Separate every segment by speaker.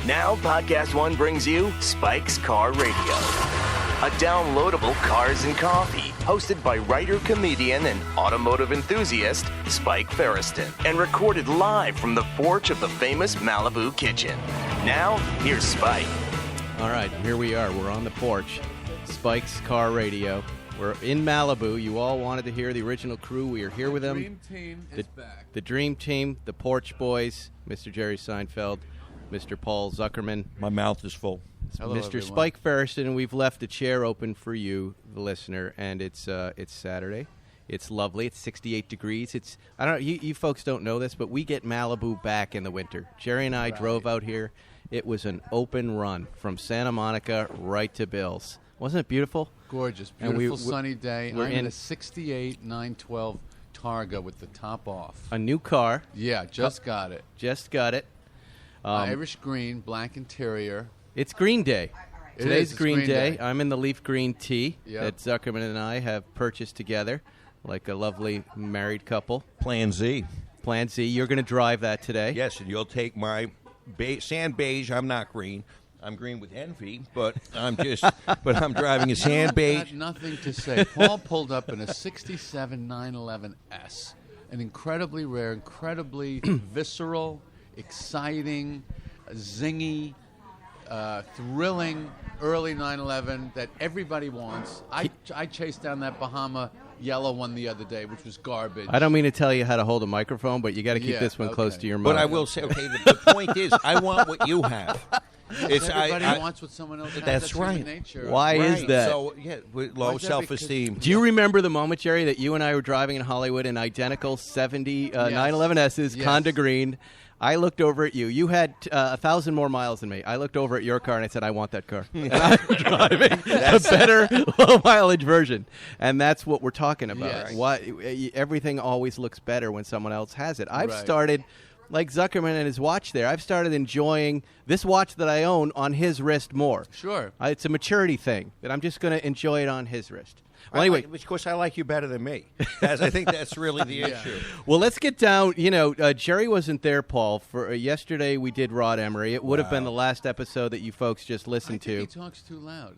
Speaker 1: Now, Podcast One brings you Spike's Car Radio, a downloadable cars and coffee hosted by writer, comedian, and automotive enthusiast Spike Ferriston, and recorded live from the porch of the famous Malibu kitchen. Now, here's Spike.
Speaker 2: All right, here we are. We're on the porch. Spike's Car Radio. We're in Malibu. You all wanted to hear the original crew. We are here with them.
Speaker 3: The Dream Team is back.
Speaker 2: The Dream Team, the Porch Boys, Mr. Jerry Seinfeld, Mr. Paul Zuckerman.
Speaker 4: My mouth is full.
Speaker 3: Hello,
Speaker 2: Mr.
Speaker 3: everyone.
Speaker 2: Spike Ferriston, and we've left a chair open for you, the listener, and it's Saturday. It's lovely. It's 68 degrees. I don't know, you folks don't know this, but we get Malibu back in the winter. Jerry and I drove out here. It was an open run from Santa Monica right to Bill's. Wasn't it beautiful?
Speaker 3: Gorgeous.
Speaker 2: And
Speaker 3: Beautiful sunny day.
Speaker 2: we're
Speaker 3: I'm
Speaker 2: in
Speaker 3: in a 68 912 Targa with the top off.
Speaker 2: a new car.
Speaker 3: Yeah, just got it.
Speaker 2: Just got it.
Speaker 3: Irish green, black interior.
Speaker 2: It's Green Day.
Speaker 3: It
Speaker 2: Today's
Speaker 3: is. It's
Speaker 2: Green Day.
Speaker 3: Day.
Speaker 2: I'm in the leaf green tee
Speaker 3: Yep.
Speaker 2: that Zuckerman and I have purchased together, like a lovely married couple.
Speaker 4: Plan Z.
Speaker 2: Plan Z. You're going to drive that today.
Speaker 4: Yes, and you'll take my sand beige. I'm not green. I'm green with envy, but I'm driving a sand beige.
Speaker 3: Got nothing to say. Paul pulled up in a 67 911S. An incredibly rare, incredibly visceral, exciting, zingy, thrilling early 911 that everybody wants. I chased down that Bahama yellow one the other day, which was garbage.
Speaker 2: I don't mean to tell you how to hold a microphone, but you got to keep
Speaker 3: Yeah,
Speaker 2: this one close
Speaker 3: okay.
Speaker 2: to your mouth.
Speaker 4: But I will say, okay, the point is, I want what you have.
Speaker 3: Everybody wants what someone else has.
Speaker 4: That's
Speaker 3: human
Speaker 4: right.
Speaker 3: nature.
Speaker 2: Why is that?
Speaker 4: So, yeah, with
Speaker 3: Why
Speaker 4: low
Speaker 3: is that?
Speaker 4: self-esteem.
Speaker 2: Do you remember the moment, Jerry, that you and I were driving in Hollywood in identical 70 911Ss,
Speaker 3: Yes.
Speaker 2: Conda Green? I looked over at you. You had 1,000 more miles than me. I looked over at your car and I said, I want that car. And I'm driving a better low-mileage version. And that's what we're talking about.
Speaker 3: Yes.
Speaker 2: Why everything always looks better when someone else has it. I've
Speaker 3: Right.
Speaker 2: started, like Zuckerman and his watch there, I've started enjoying this watch that I own on his wrist more.
Speaker 3: Sure.
Speaker 2: It's a maturity thing, that I'm just going to enjoy it on his wrist. Well, anyway,
Speaker 4: Of course, I like you better than me. I think that's really the issue.
Speaker 2: well, let's get down. Jerry wasn't there, Paul. For yesterday, we did Rod Emery. It would have been the last episode that you folks just
Speaker 3: I
Speaker 2: listened
Speaker 3: think he
Speaker 2: to.
Speaker 3: talks too loud.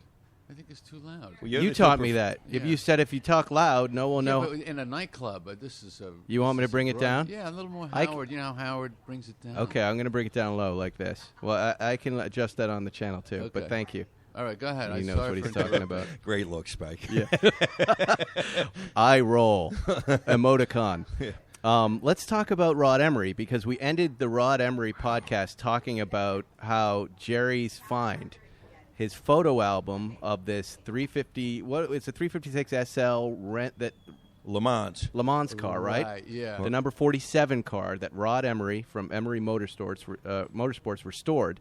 Speaker 3: I think it's too loud.
Speaker 4: Well, you're
Speaker 2: You
Speaker 4: the
Speaker 2: taught
Speaker 4: super-
Speaker 2: me that. If
Speaker 3: Yeah.
Speaker 2: you said if you talk loud, no one
Speaker 3: Yeah,
Speaker 2: will know.
Speaker 3: but in a nightclub, this is a.
Speaker 2: You want me
Speaker 3: this
Speaker 2: to bring
Speaker 3: is a
Speaker 2: it down?
Speaker 3: Yeah, a little more
Speaker 2: I
Speaker 3: Howard. You know how Howard brings it down.
Speaker 2: Okay, I'm going to bring it down low like this. Well, I can adjust that on the channel too. But
Speaker 3: Okay.
Speaker 2: thank you.
Speaker 3: All right, go ahead.
Speaker 2: He
Speaker 3: I'm
Speaker 2: knows
Speaker 3: sorry
Speaker 2: what he's
Speaker 3: for
Speaker 2: talking
Speaker 3: interrupting.
Speaker 2: about.
Speaker 4: Great look, Spike.
Speaker 2: Yeah. Eye roll. Emoticon. Let's talk about Rod Emery, because we ended the Rod Emery podcast talking about how Jerry's find, his photo album of this 350, it's a 356 SL
Speaker 4: Le Mans.
Speaker 2: car, right?
Speaker 3: Right, yeah.
Speaker 2: The number 47 car that Rod Emery from Emery Motorsports restored.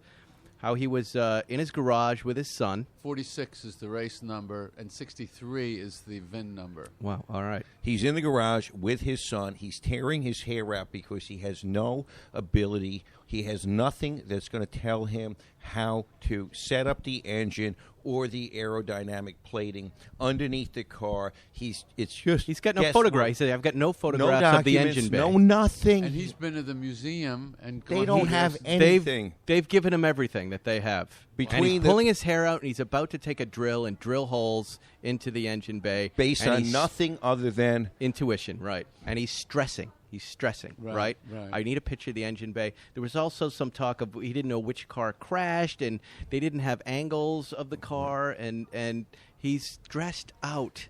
Speaker 2: How he was in his garage with his son.
Speaker 3: 46 is the race number, and 63 is the VIN number.
Speaker 2: Wow, all right.
Speaker 4: He's in the garage with his son. He's tearing his hair out because he has no ability. He has nothing that's going to tell him how to set up the engine or the aerodynamic plating underneath the car. He's
Speaker 2: got no
Speaker 4: guesswork.
Speaker 2: photograph. He said, I've got no photographs
Speaker 4: no
Speaker 2: of the
Speaker 4: documents,
Speaker 2: engine bay.
Speaker 4: no nothing.
Speaker 3: And he's been to the museum, and
Speaker 4: They don't have anything.
Speaker 2: They've given him everything that they have.
Speaker 4: Between
Speaker 2: and he's
Speaker 4: the-
Speaker 2: pulling his hair out, and he's about to take a drill and drill holes into the engine bay.
Speaker 4: based
Speaker 2: and
Speaker 4: on
Speaker 2: he's-
Speaker 4: nothing other than
Speaker 2: Intuition, right. And he's stressing. He's stressing, right?
Speaker 3: Right.
Speaker 2: I need a picture of the engine bay. There was also some talk of he didn't know which car crashed, and they didn't have angles of the car, and he's stressed out.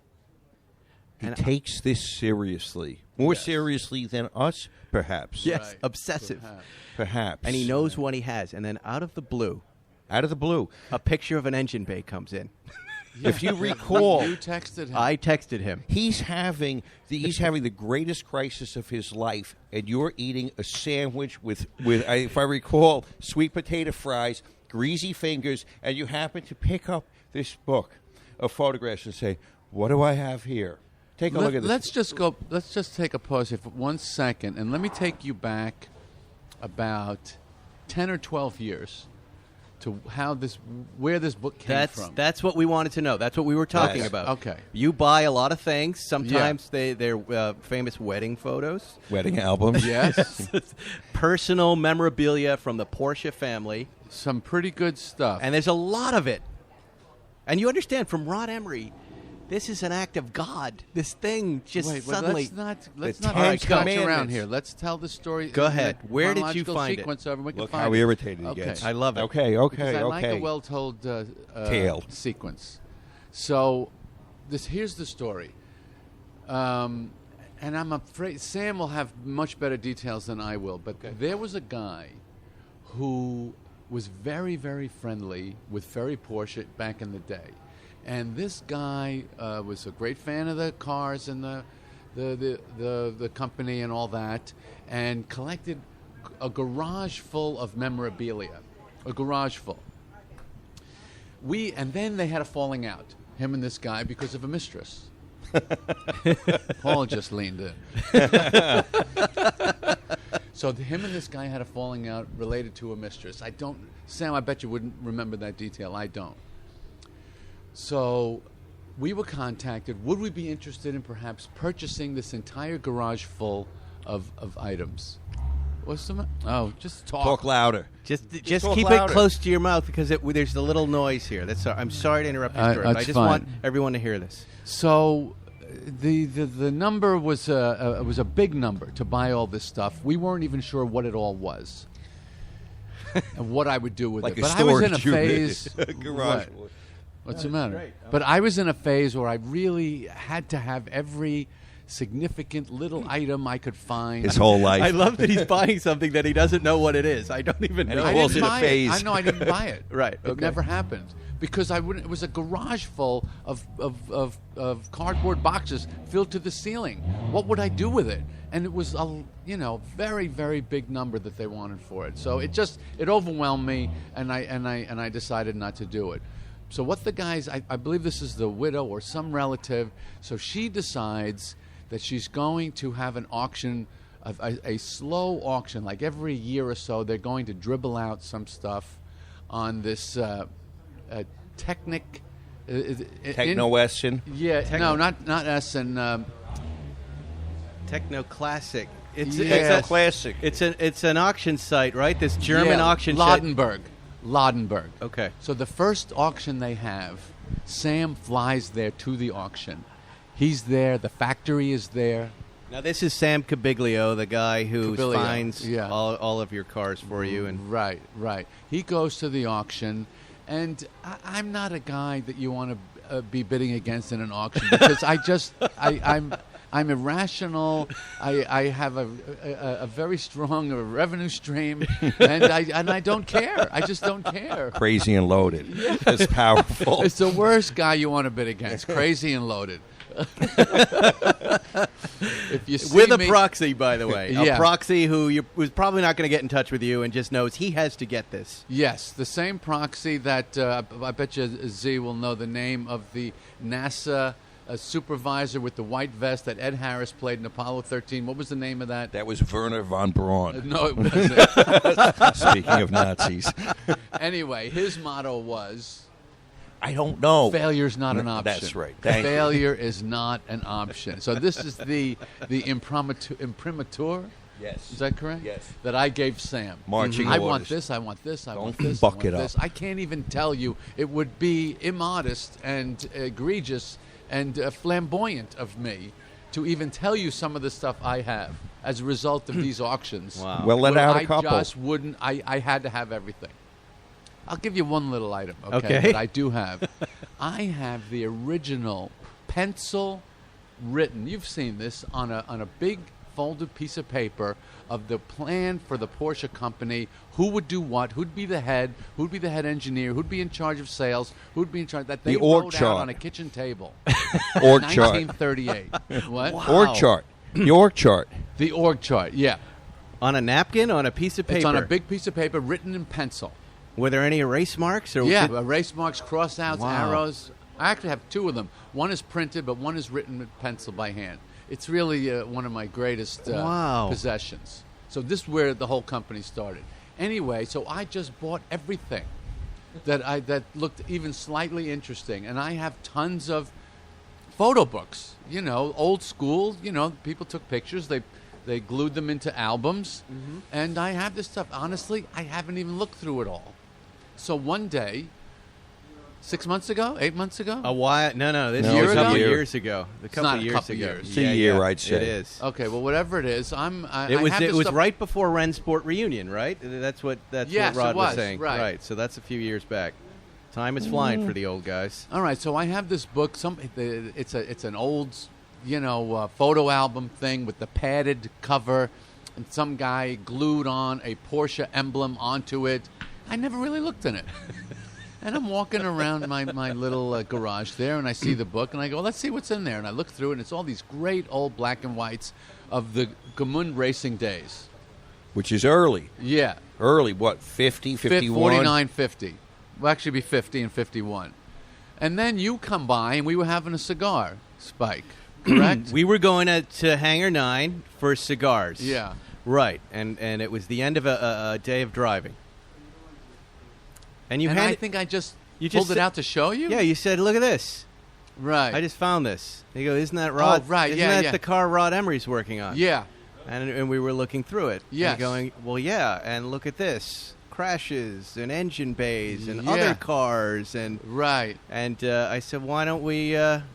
Speaker 4: he
Speaker 2: And
Speaker 4: takes this seriously. More seriously than us, perhaps.
Speaker 2: yes,
Speaker 3: Right.
Speaker 2: obsessive.
Speaker 4: Perhaps.
Speaker 2: And he knows what he has. And then out of the blue,
Speaker 4: Out of the blue.
Speaker 2: a picture of an engine bay comes in.
Speaker 4: If you recall,
Speaker 3: You texted him.
Speaker 2: I texted him.
Speaker 4: he's having the greatest crisis of his life, and you're eating a sandwich with if I recall, sweet potato fries, greasy fingers, and you happen to pick up this book of photographs and say, "What do I have here?" Take a look at this.
Speaker 3: Let's just take a pause here for 1 second, and let me take you back about 10 or 12 years to where this book came from.
Speaker 2: That's what we wanted to know. That's what we were talking
Speaker 4: Yes.
Speaker 2: about.
Speaker 3: Okay.
Speaker 2: You buy a lot of things. Sometimes they're famous wedding photos.
Speaker 4: Wedding albums.
Speaker 3: Yes.
Speaker 2: Personal memorabilia from the Porsche family.
Speaker 3: Some pretty good stuff.
Speaker 2: And there's a lot of it. And you understand, from Ron Emery, this is an act of God. This thing just suddenly...
Speaker 3: Let's
Speaker 4: The
Speaker 3: not
Speaker 4: Ten
Speaker 3: scratch around
Speaker 4: Commandments.
Speaker 3: here. Let's tell the story.
Speaker 2: Go
Speaker 3: in
Speaker 2: ahead.
Speaker 3: the
Speaker 2: Where did you
Speaker 3: chronological
Speaker 2: find it?
Speaker 3: sequence of it. We can
Speaker 4: Look
Speaker 3: find
Speaker 4: how
Speaker 3: it.
Speaker 4: irritated he
Speaker 3: Okay.
Speaker 4: gets.
Speaker 2: I love it.
Speaker 4: Okay,
Speaker 3: Because I like a well-told
Speaker 4: Tale.
Speaker 3: sequence. So, here's the story. And I'm afraid Sam will have much better details than I will. But there was a guy who was very, very friendly with Ferry Porsche back in the day. And this guy was a great fan of the cars and the company and all that, and collected a garage full of memorabilia. A garage full. And then they had a falling out, him and this guy, because of a mistress. Paul just leaned in. So him and this guy had a falling out related to a mistress. Sam, I bet you wouldn't remember that detail. I don't. So we were contacted. Would we be interested in perhaps purchasing this entire garage full of items? What's the matter? Oh, just talk.
Speaker 4: Talk louder.
Speaker 2: Just
Speaker 4: talk
Speaker 2: keep
Speaker 4: louder.
Speaker 2: it close to your mouth because there's a little noise here. I'm sorry to interrupt your story, but I
Speaker 3: that's
Speaker 2: just
Speaker 3: fine.
Speaker 2: want everyone to hear this.
Speaker 3: So the number was a big number to buy all this stuff. We weren't even sure what it all was and what I would do with
Speaker 4: Like
Speaker 3: it.
Speaker 4: a
Speaker 3: But I was in a
Speaker 4: storage unit.
Speaker 3: phase.
Speaker 4: A garage.
Speaker 3: What? What's the matter?
Speaker 2: great.
Speaker 3: But I was in a phase where I really had to have every significant little item I could find.
Speaker 4: His whole life.
Speaker 2: I love that he's buying something that he doesn't know what it is. I don't even
Speaker 4: And
Speaker 2: know.
Speaker 4: he
Speaker 3: I
Speaker 4: calls
Speaker 3: didn't
Speaker 4: it a
Speaker 3: buy
Speaker 4: phase.
Speaker 3: I know I didn't buy it.
Speaker 2: Right,
Speaker 3: It
Speaker 2: okay.
Speaker 3: never happened because it was a garage full of cardboard boxes filled to the ceiling. What would I do with it? And it was a very, very big number that they wanted for it. So it overwhelmed me, and I decided not to do it. So what the guys, I believe this is the widow or some relative. So she decides that she's going to have an auction, a slow auction, like every year or so. They're going to dribble out some stuff on this
Speaker 4: Techno-Wesson.
Speaker 3: Yeah, no, not Essen.
Speaker 2: Techno Classic. It's
Speaker 4: Classic.
Speaker 2: It's an auction site, right? This German auction site.
Speaker 3: Laudenberg.
Speaker 2: Okay.
Speaker 3: So the first auction they have, Sam flies there to the auction. He's there. The factory is there.
Speaker 2: Now this is Sam Cabiglio, the guy who
Speaker 3: Cabiglio,
Speaker 2: finds
Speaker 3: yeah.
Speaker 2: all of your cars for you. And
Speaker 3: Right. He goes to the auction, and I'm not a guy that you want to be bidding against in an auction because I'm irrational. I have a very strong revenue stream, and I don't care. I just don't care.
Speaker 4: Crazy and loaded. It's powerful.
Speaker 3: It's the worst guy you want to bid against. Crazy and loaded. If you see
Speaker 2: with a
Speaker 3: me-
Speaker 2: proxy, by the way.
Speaker 3: Yeah.
Speaker 2: A proxy who's probably not going to get in touch with you and just knows he has to get this.
Speaker 3: Yes, the same proxy that I bet you Z will know the name of the NASA supervisor with the white vest that Ed Harris played in Apollo 13. What was the name of that?
Speaker 4: That was Werner von Braun.
Speaker 3: No, it wasn't.
Speaker 4: Speaking of Nazis.
Speaker 3: Anyway, his motto was,
Speaker 4: I don't know.
Speaker 3: failure's not an option.
Speaker 4: That's right. Thank you.
Speaker 3: Failure is not an option. So this is the imprimatur.
Speaker 4: Yes.
Speaker 3: Is that correct?
Speaker 4: Yes.
Speaker 3: That I gave Sam.
Speaker 4: Marching
Speaker 3: I
Speaker 4: orders.
Speaker 3: want this, I want this, I want
Speaker 4: Don't
Speaker 3: this,
Speaker 4: buck
Speaker 3: I want
Speaker 4: it up.
Speaker 3: this. I can't even tell you. It would be immodest and egregious and flamboyant of me to even tell you some of the stuff I have as a result of these auctions.
Speaker 2: Wow.
Speaker 4: Well, let
Speaker 3: Where
Speaker 4: out a
Speaker 3: I
Speaker 4: couple.
Speaker 3: just wouldn't. I had to have everything. I'll give you one little item,
Speaker 2: Okay.
Speaker 3: that I do have. I have the original pencil written. You've seen this on a big folded piece of paper of the plan for the Porsche company, who would do what, who'd be the head engineer, who'd be in charge of sales, who'd be in charge that they
Speaker 4: The org
Speaker 3: wrote
Speaker 4: chart.
Speaker 3: out on a kitchen table.
Speaker 4: Org chart.
Speaker 3: 1938. What?
Speaker 4: Org chart. The org chart.
Speaker 3: The org chart. Yeah,
Speaker 2: On a napkin, on a piece of paper.
Speaker 3: it's on a big piece of paper written in pencil.
Speaker 2: Were there any erase marks? Or
Speaker 3: Yeah,
Speaker 2: did-
Speaker 3: erase marks, cross-outs,
Speaker 2: Wow.
Speaker 3: arrows. I actually have two of them. One is printed, but one is written with pencil by hand. It's really one of my greatest
Speaker 2: Wow.
Speaker 3: possessions. So this is where the whole company started. Anyway, so I just bought everything that looked even slightly interesting, and I have tons of photo books. Old school. People took pictures. They glued them into albums, and I have this stuff. Honestly, I haven't even looked through it all. So one day, 6 months ago, 8 months ago?
Speaker 2: A while? No. This
Speaker 4: No,
Speaker 2: was
Speaker 3: it's
Speaker 2: a
Speaker 3: a
Speaker 2: couple
Speaker 3: year.
Speaker 2: years ago. A couple
Speaker 3: not a
Speaker 2: years
Speaker 3: couple
Speaker 2: ago.
Speaker 3: years.
Speaker 4: It's a year, I'd say.
Speaker 2: It is.
Speaker 3: Okay, well, whatever it is,
Speaker 2: It
Speaker 3: I
Speaker 2: was
Speaker 3: have this stuff-
Speaker 2: right before Rensport reunion, right? That's what
Speaker 3: Yes,
Speaker 2: Rod
Speaker 3: it was,
Speaker 2: saying.
Speaker 3: right.
Speaker 2: So that's a few years back. Time is flying for the old guys.
Speaker 3: All right, so I have this book. It's an old, photo album thing with the padded cover, and some guy glued on a Porsche emblem onto it. I never really looked in it. And I'm walking around my little garage there, and I see the book, and I go, let's see what's in there. And I look through it, and it's all these great old black and whites of the Gmund racing days.
Speaker 4: Which is early.
Speaker 3: Yeah.
Speaker 4: Early, what, 50, 51?
Speaker 3: 49, 50. Well, actually be 50 and 51. And then you come by, and we were having a cigar, Spike, correct?
Speaker 2: We were going to Hangar 9 for cigars.
Speaker 3: Yeah.
Speaker 2: Right, and it was the end of a day of driving. And
Speaker 3: I think I just
Speaker 2: you
Speaker 3: pulled
Speaker 2: just
Speaker 3: it
Speaker 2: said-
Speaker 3: out to show you?
Speaker 2: Yeah, you said, look at this.
Speaker 3: Right.
Speaker 2: I just found this. You go, isn't that Rod?
Speaker 3: Oh, right,
Speaker 2: Isn't
Speaker 3: yeah,
Speaker 2: that the car Rod Emery's working on?
Speaker 3: Yeah.
Speaker 2: And we were looking through it.
Speaker 3: Yes.
Speaker 2: And going, well, yeah, and look at this. Crashes and engine bays and
Speaker 3: Yeah.
Speaker 2: other cars. And
Speaker 3: Right.
Speaker 2: I said, why don't we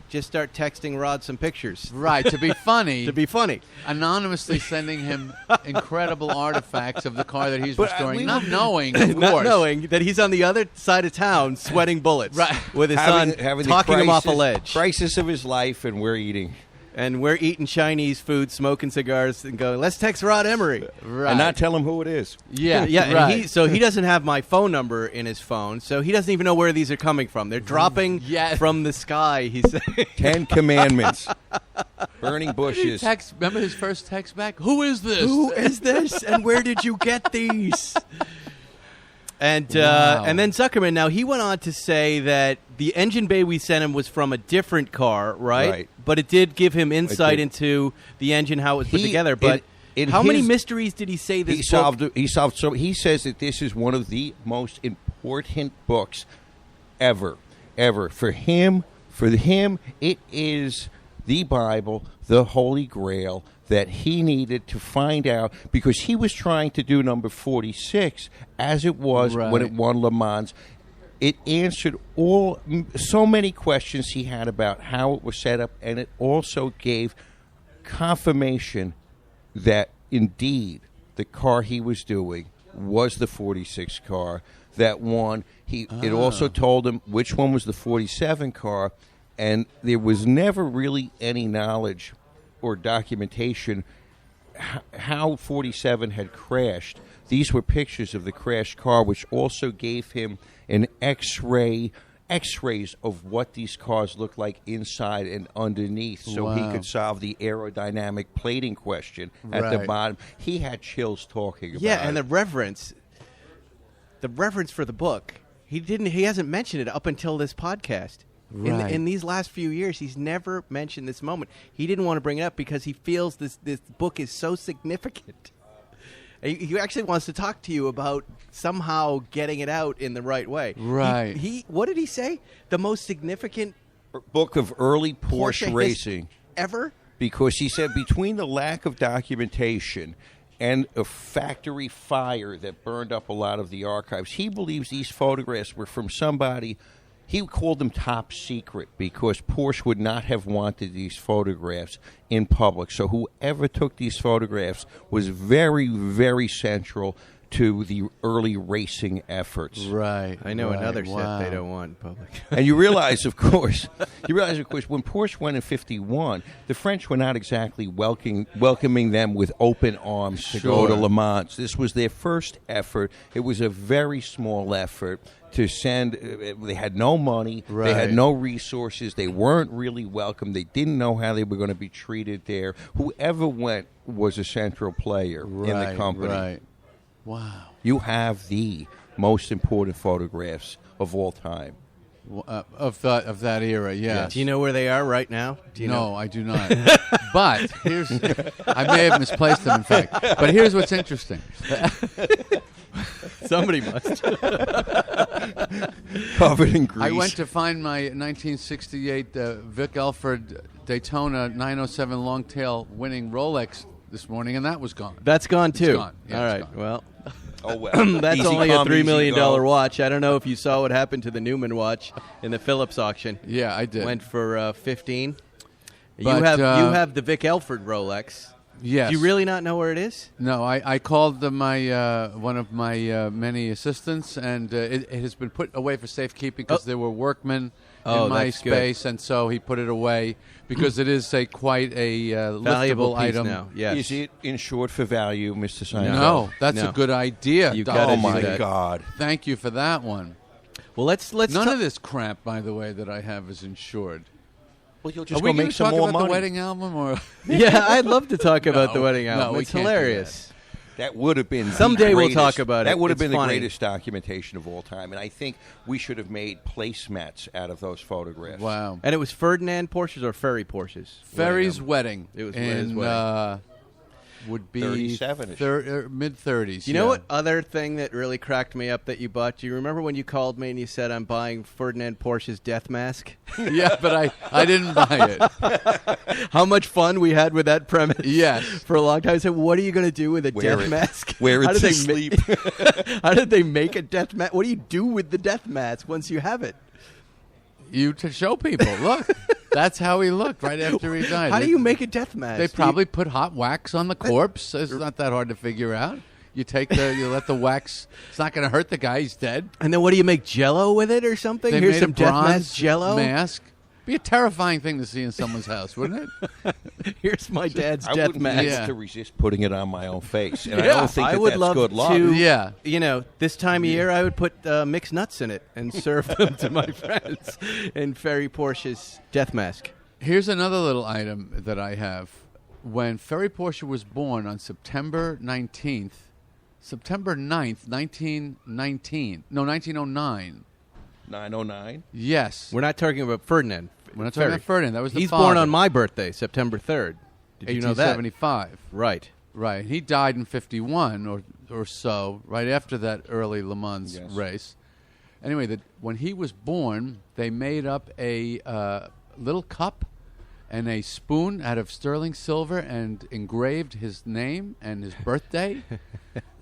Speaker 2: just start texting Rod some pictures?
Speaker 3: Right. To be funny.
Speaker 2: To be funny.
Speaker 3: Anonymously sending him incredible artifacts of the car that he's
Speaker 4: But,
Speaker 3: restoring,
Speaker 4: we
Speaker 3: not
Speaker 4: were-
Speaker 3: knowing, of
Speaker 2: Not
Speaker 3: course.
Speaker 2: knowing that he's on the other side of town sweating bullets
Speaker 3: Right.
Speaker 2: with his son
Speaker 4: Having the
Speaker 2: talking him off a
Speaker 4: crisis-
Speaker 2: ledge.
Speaker 4: Crisis of his life, and we're eating.
Speaker 2: And we're eating Chinese food, smoking cigars, and going, let's text Rod Emery.
Speaker 3: Right.
Speaker 4: And not tell him who it is.
Speaker 3: Yeah.
Speaker 2: Yeah,
Speaker 3: Right.
Speaker 2: and he doesn't have my phone number in his phone, so he doesn't even know where these are coming from. They're dropping
Speaker 3: Yes.
Speaker 2: from the sky, he said.
Speaker 4: 10 Commandments. Burning bushes.
Speaker 3: Remember his first text back? Who is this?
Speaker 2: Who is this, and where did you get these? And
Speaker 3: Wow.
Speaker 2: and then Zuckerman, now he went on to say that the engine bay we sent him was from a different car, right?
Speaker 4: Right.
Speaker 2: But it did give him insight
Speaker 4: did.
Speaker 2: into the engine, how it was put
Speaker 4: He-
Speaker 2: together. But
Speaker 4: in
Speaker 2: how many
Speaker 4: his-
Speaker 2: mysteries did he say this
Speaker 4: He
Speaker 2: book?
Speaker 4: solved. So he says that this is one of the most important books ever. For him, it is the Bible, the Holy Grail that he needed to find out, because he was trying to do number 46 as it was when
Speaker 3: Right.
Speaker 4: it won Le Mans. It answered so many questions he had about how it was set up, and it also gave confirmation that indeed the car he was doing was the 46 car that won. It also told him which one was the 47 car, and there was never really any knowledge or documentation how 47 had crashed. These were pictures of the crashed car, which also gave him an X-rays of what these cars look like inside and underneath, so he
Speaker 3: Wow.
Speaker 4: could solve the aerodynamic plating question at the
Speaker 3: Right.
Speaker 4: bottom. He had chills talking about
Speaker 2: Yeah, and
Speaker 4: it.
Speaker 2: the reverence for the book. He hasn't mentioned it up until this podcast.
Speaker 3: Right.
Speaker 2: In these last few years, he's never mentioned this moment. He didn't want to bring it up because he feels this book is so significant. He actually wants to talk to you about somehow getting it out in the right way.
Speaker 3: Right.
Speaker 2: He what did he say? The most significant
Speaker 4: book of early Porsche
Speaker 2: Porsche
Speaker 4: racing.
Speaker 2: ever?
Speaker 4: Because he said between the lack of documentation and a factory fire that burned up a lot of the archives, he believes these photographs were from somebody. He called them top secret because Porsche would not have wanted these photographs in public. So whoever took these photographs was very, very central to the early racing efforts.
Speaker 3: Right.
Speaker 2: I know
Speaker 3: right.
Speaker 2: another
Speaker 3: Wow.
Speaker 2: set they don't want in public.
Speaker 4: And you realize, of course, when Porsche went in 51, the French were not exactly welcoming them with open arms to go to
Speaker 3: Sure.
Speaker 4: Le Mans. This was their first effort. It was a very small effort to send. They had no money. They had
Speaker 3: Right.
Speaker 4: no resources. They weren't really welcome. They didn't know how they were going to be treated there. Whoever went was a central player in the
Speaker 3: Right,
Speaker 4: company.
Speaker 3: Right. Wow.
Speaker 4: You have the most important photographs of all time.
Speaker 3: Of that era, yes.
Speaker 2: Do you know where they are right now? Do you
Speaker 3: No,
Speaker 2: know?
Speaker 3: I do not. But I may have misplaced them, in fact. But here's what's interesting.
Speaker 2: Somebody must.
Speaker 4: Covered in grease.
Speaker 3: I went to find my 1968 Vic Elford Daytona 907 Longtail winning Rolex this morning, and that was gone.
Speaker 2: That's gone too.
Speaker 3: It's gone. Yeah,
Speaker 2: All
Speaker 3: it's
Speaker 2: right.
Speaker 3: gone.
Speaker 2: Well,
Speaker 4: Oh, well.
Speaker 2: That's
Speaker 4: Easy
Speaker 2: only a
Speaker 4: come,
Speaker 2: $3
Speaker 4: easy
Speaker 2: million
Speaker 4: go.
Speaker 2: watch. I don't know if you saw what happened to the Newman watch in the Phillips auction.
Speaker 3: Yeah, I did.
Speaker 2: Went for 15.
Speaker 3: But,
Speaker 2: you have the Vic Elford Rolex.
Speaker 3: Yes.
Speaker 2: Do you really not know where it is?
Speaker 3: No, I called my one of my many assistants, and it has been put away for safekeeping because there were workmen in my
Speaker 2: that's good.
Speaker 3: space, and so he put it away because it is quite a
Speaker 2: Valuable
Speaker 3: liftable
Speaker 2: piece
Speaker 3: item.
Speaker 2: now. Yes.
Speaker 4: Is it insured for value, Mr. Seinfeld?
Speaker 3: No, that's
Speaker 2: No.
Speaker 3: a good idea.
Speaker 2: You
Speaker 3: Doc.
Speaker 2: gotta
Speaker 4: Oh,
Speaker 2: do
Speaker 4: my
Speaker 2: that.
Speaker 4: God.
Speaker 3: Thank you for that one.
Speaker 2: Well, let's
Speaker 3: None of this crap, by the way, that I have is insured.
Speaker 4: Well, you'll
Speaker 3: Are
Speaker 4: just
Speaker 3: we
Speaker 4: go
Speaker 3: going
Speaker 4: make
Speaker 3: to
Speaker 4: some
Speaker 3: talk
Speaker 4: more
Speaker 3: about
Speaker 4: money.
Speaker 3: the wedding album, or
Speaker 2: Yeah, I'd love to talk about the
Speaker 3: No,
Speaker 2: wedding
Speaker 3: no,
Speaker 2: album.
Speaker 3: we
Speaker 2: It's
Speaker 3: can't do
Speaker 2: hilarious.
Speaker 4: That would have been
Speaker 2: Someday
Speaker 4: the
Speaker 2: we'll
Speaker 4: greatest,
Speaker 2: talk about it.
Speaker 4: That would have
Speaker 2: It's
Speaker 4: been the
Speaker 2: funny.
Speaker 4: greatest documentation of all time, and I think we should have made placemats out of those photographs.
Speaker 3: wow.
Speaker 2: And it was Ferdinand Porsches or Ferry Porsches?
Speaker 3: Ferry's wedding.
Speaker 2: It was
Speaker 3: in,
Speaker 2: his wedding.
Speaker 3: Would be
Speaker 4: 37-ish.
Speaker 3: mid-30s.
Speaker 2: You know what other thing that really cracked me up that you bought? Do you remember when you called me and you said, I'm buying Ferdinand Porsche's death mask?
Speaker 3: Yeah, but I didn't buy it.
Speaker 2: How much fun we had with that premise.
Speaker 3: Yes.
Speaker 2: For a long time. I said, what are you going to do with a
Speaker 4: Wear
Speaker 2: death
Speaker 4: it.
Speaker 2: mask?
Speaker 4: Wear it
Speaker 2: How did
Speaker 4: to
Speaker 2: they
Speaker 4: sleep.
Speaker 2: How did they make a death mask? What do you do with the death mask once you have it?
Speaker 3: You to show people. Look, that's how he looked right after he died.
Speaker 2: How do you make a death mask?
Speaker 3: They probably put hot wax on the corpse. It's not that hard to figure out. You let the wax. It's not going to hurt the guy. He's dead.
Speaker 2: And then what do you make, Jell-O with it or something?
Speaker 3: They
Speaker 2: Here's
Speaker 3: made
Speaker 2: some
Speaker 3: a
Speaker 2: death
Speaker 3: bronze
Speaker 2: mask Jell-O.
Speaker 3: mask. Be a terrifying thing to see in someone's house, wouldn't it?
Speaker 2: Here's my dad's
Speaker 4: I
Speaker 2: death
Speaker 4: wouldn't
Speaker 2: mask.
Speaker 4: be
Speaker 3: Yeah.
Speaker 4: able to resist putting it on my own face, and I
Speaker 2: Yeah,
Speaker 4: don't think
Speaker 2: I
Speaker 4: that
Speaker 2: would
Speaker 4: that's
Speaker 2: love
Speaker 4: good luck.
Speaker 2: to.
Speaker 3: Yeah.
Speaker 2: You know, this time of year, I would put mixed nuts in it and serve them to my friends in Ferry Porsche's death mask.
Speaker 3: Here's another little item that I have. When Ferry Porsche was born on September 9th, 1909. No, 1909.
Speaker 4: 909.
Speaker 3: Yes.
Speaker 2: We're not talking about Ferdinand.
Speaker 3: We're not talking about Ferdinand. That was the
Speaker 2: He's
Speaker 3: father.
Speaker 2: born on my birthday, September 3rd. Did you know that?
Speaker 3: 1875.
Speaker 2: Right.
Speaker 3: Right. He died in 51 or so, right after that early Le Mans
Speaker 4: Yes.
Speaker 3: race. Anyway, when he was born, they made up a little cup and a spoon out of sterling silver and engraved his name and his birthday.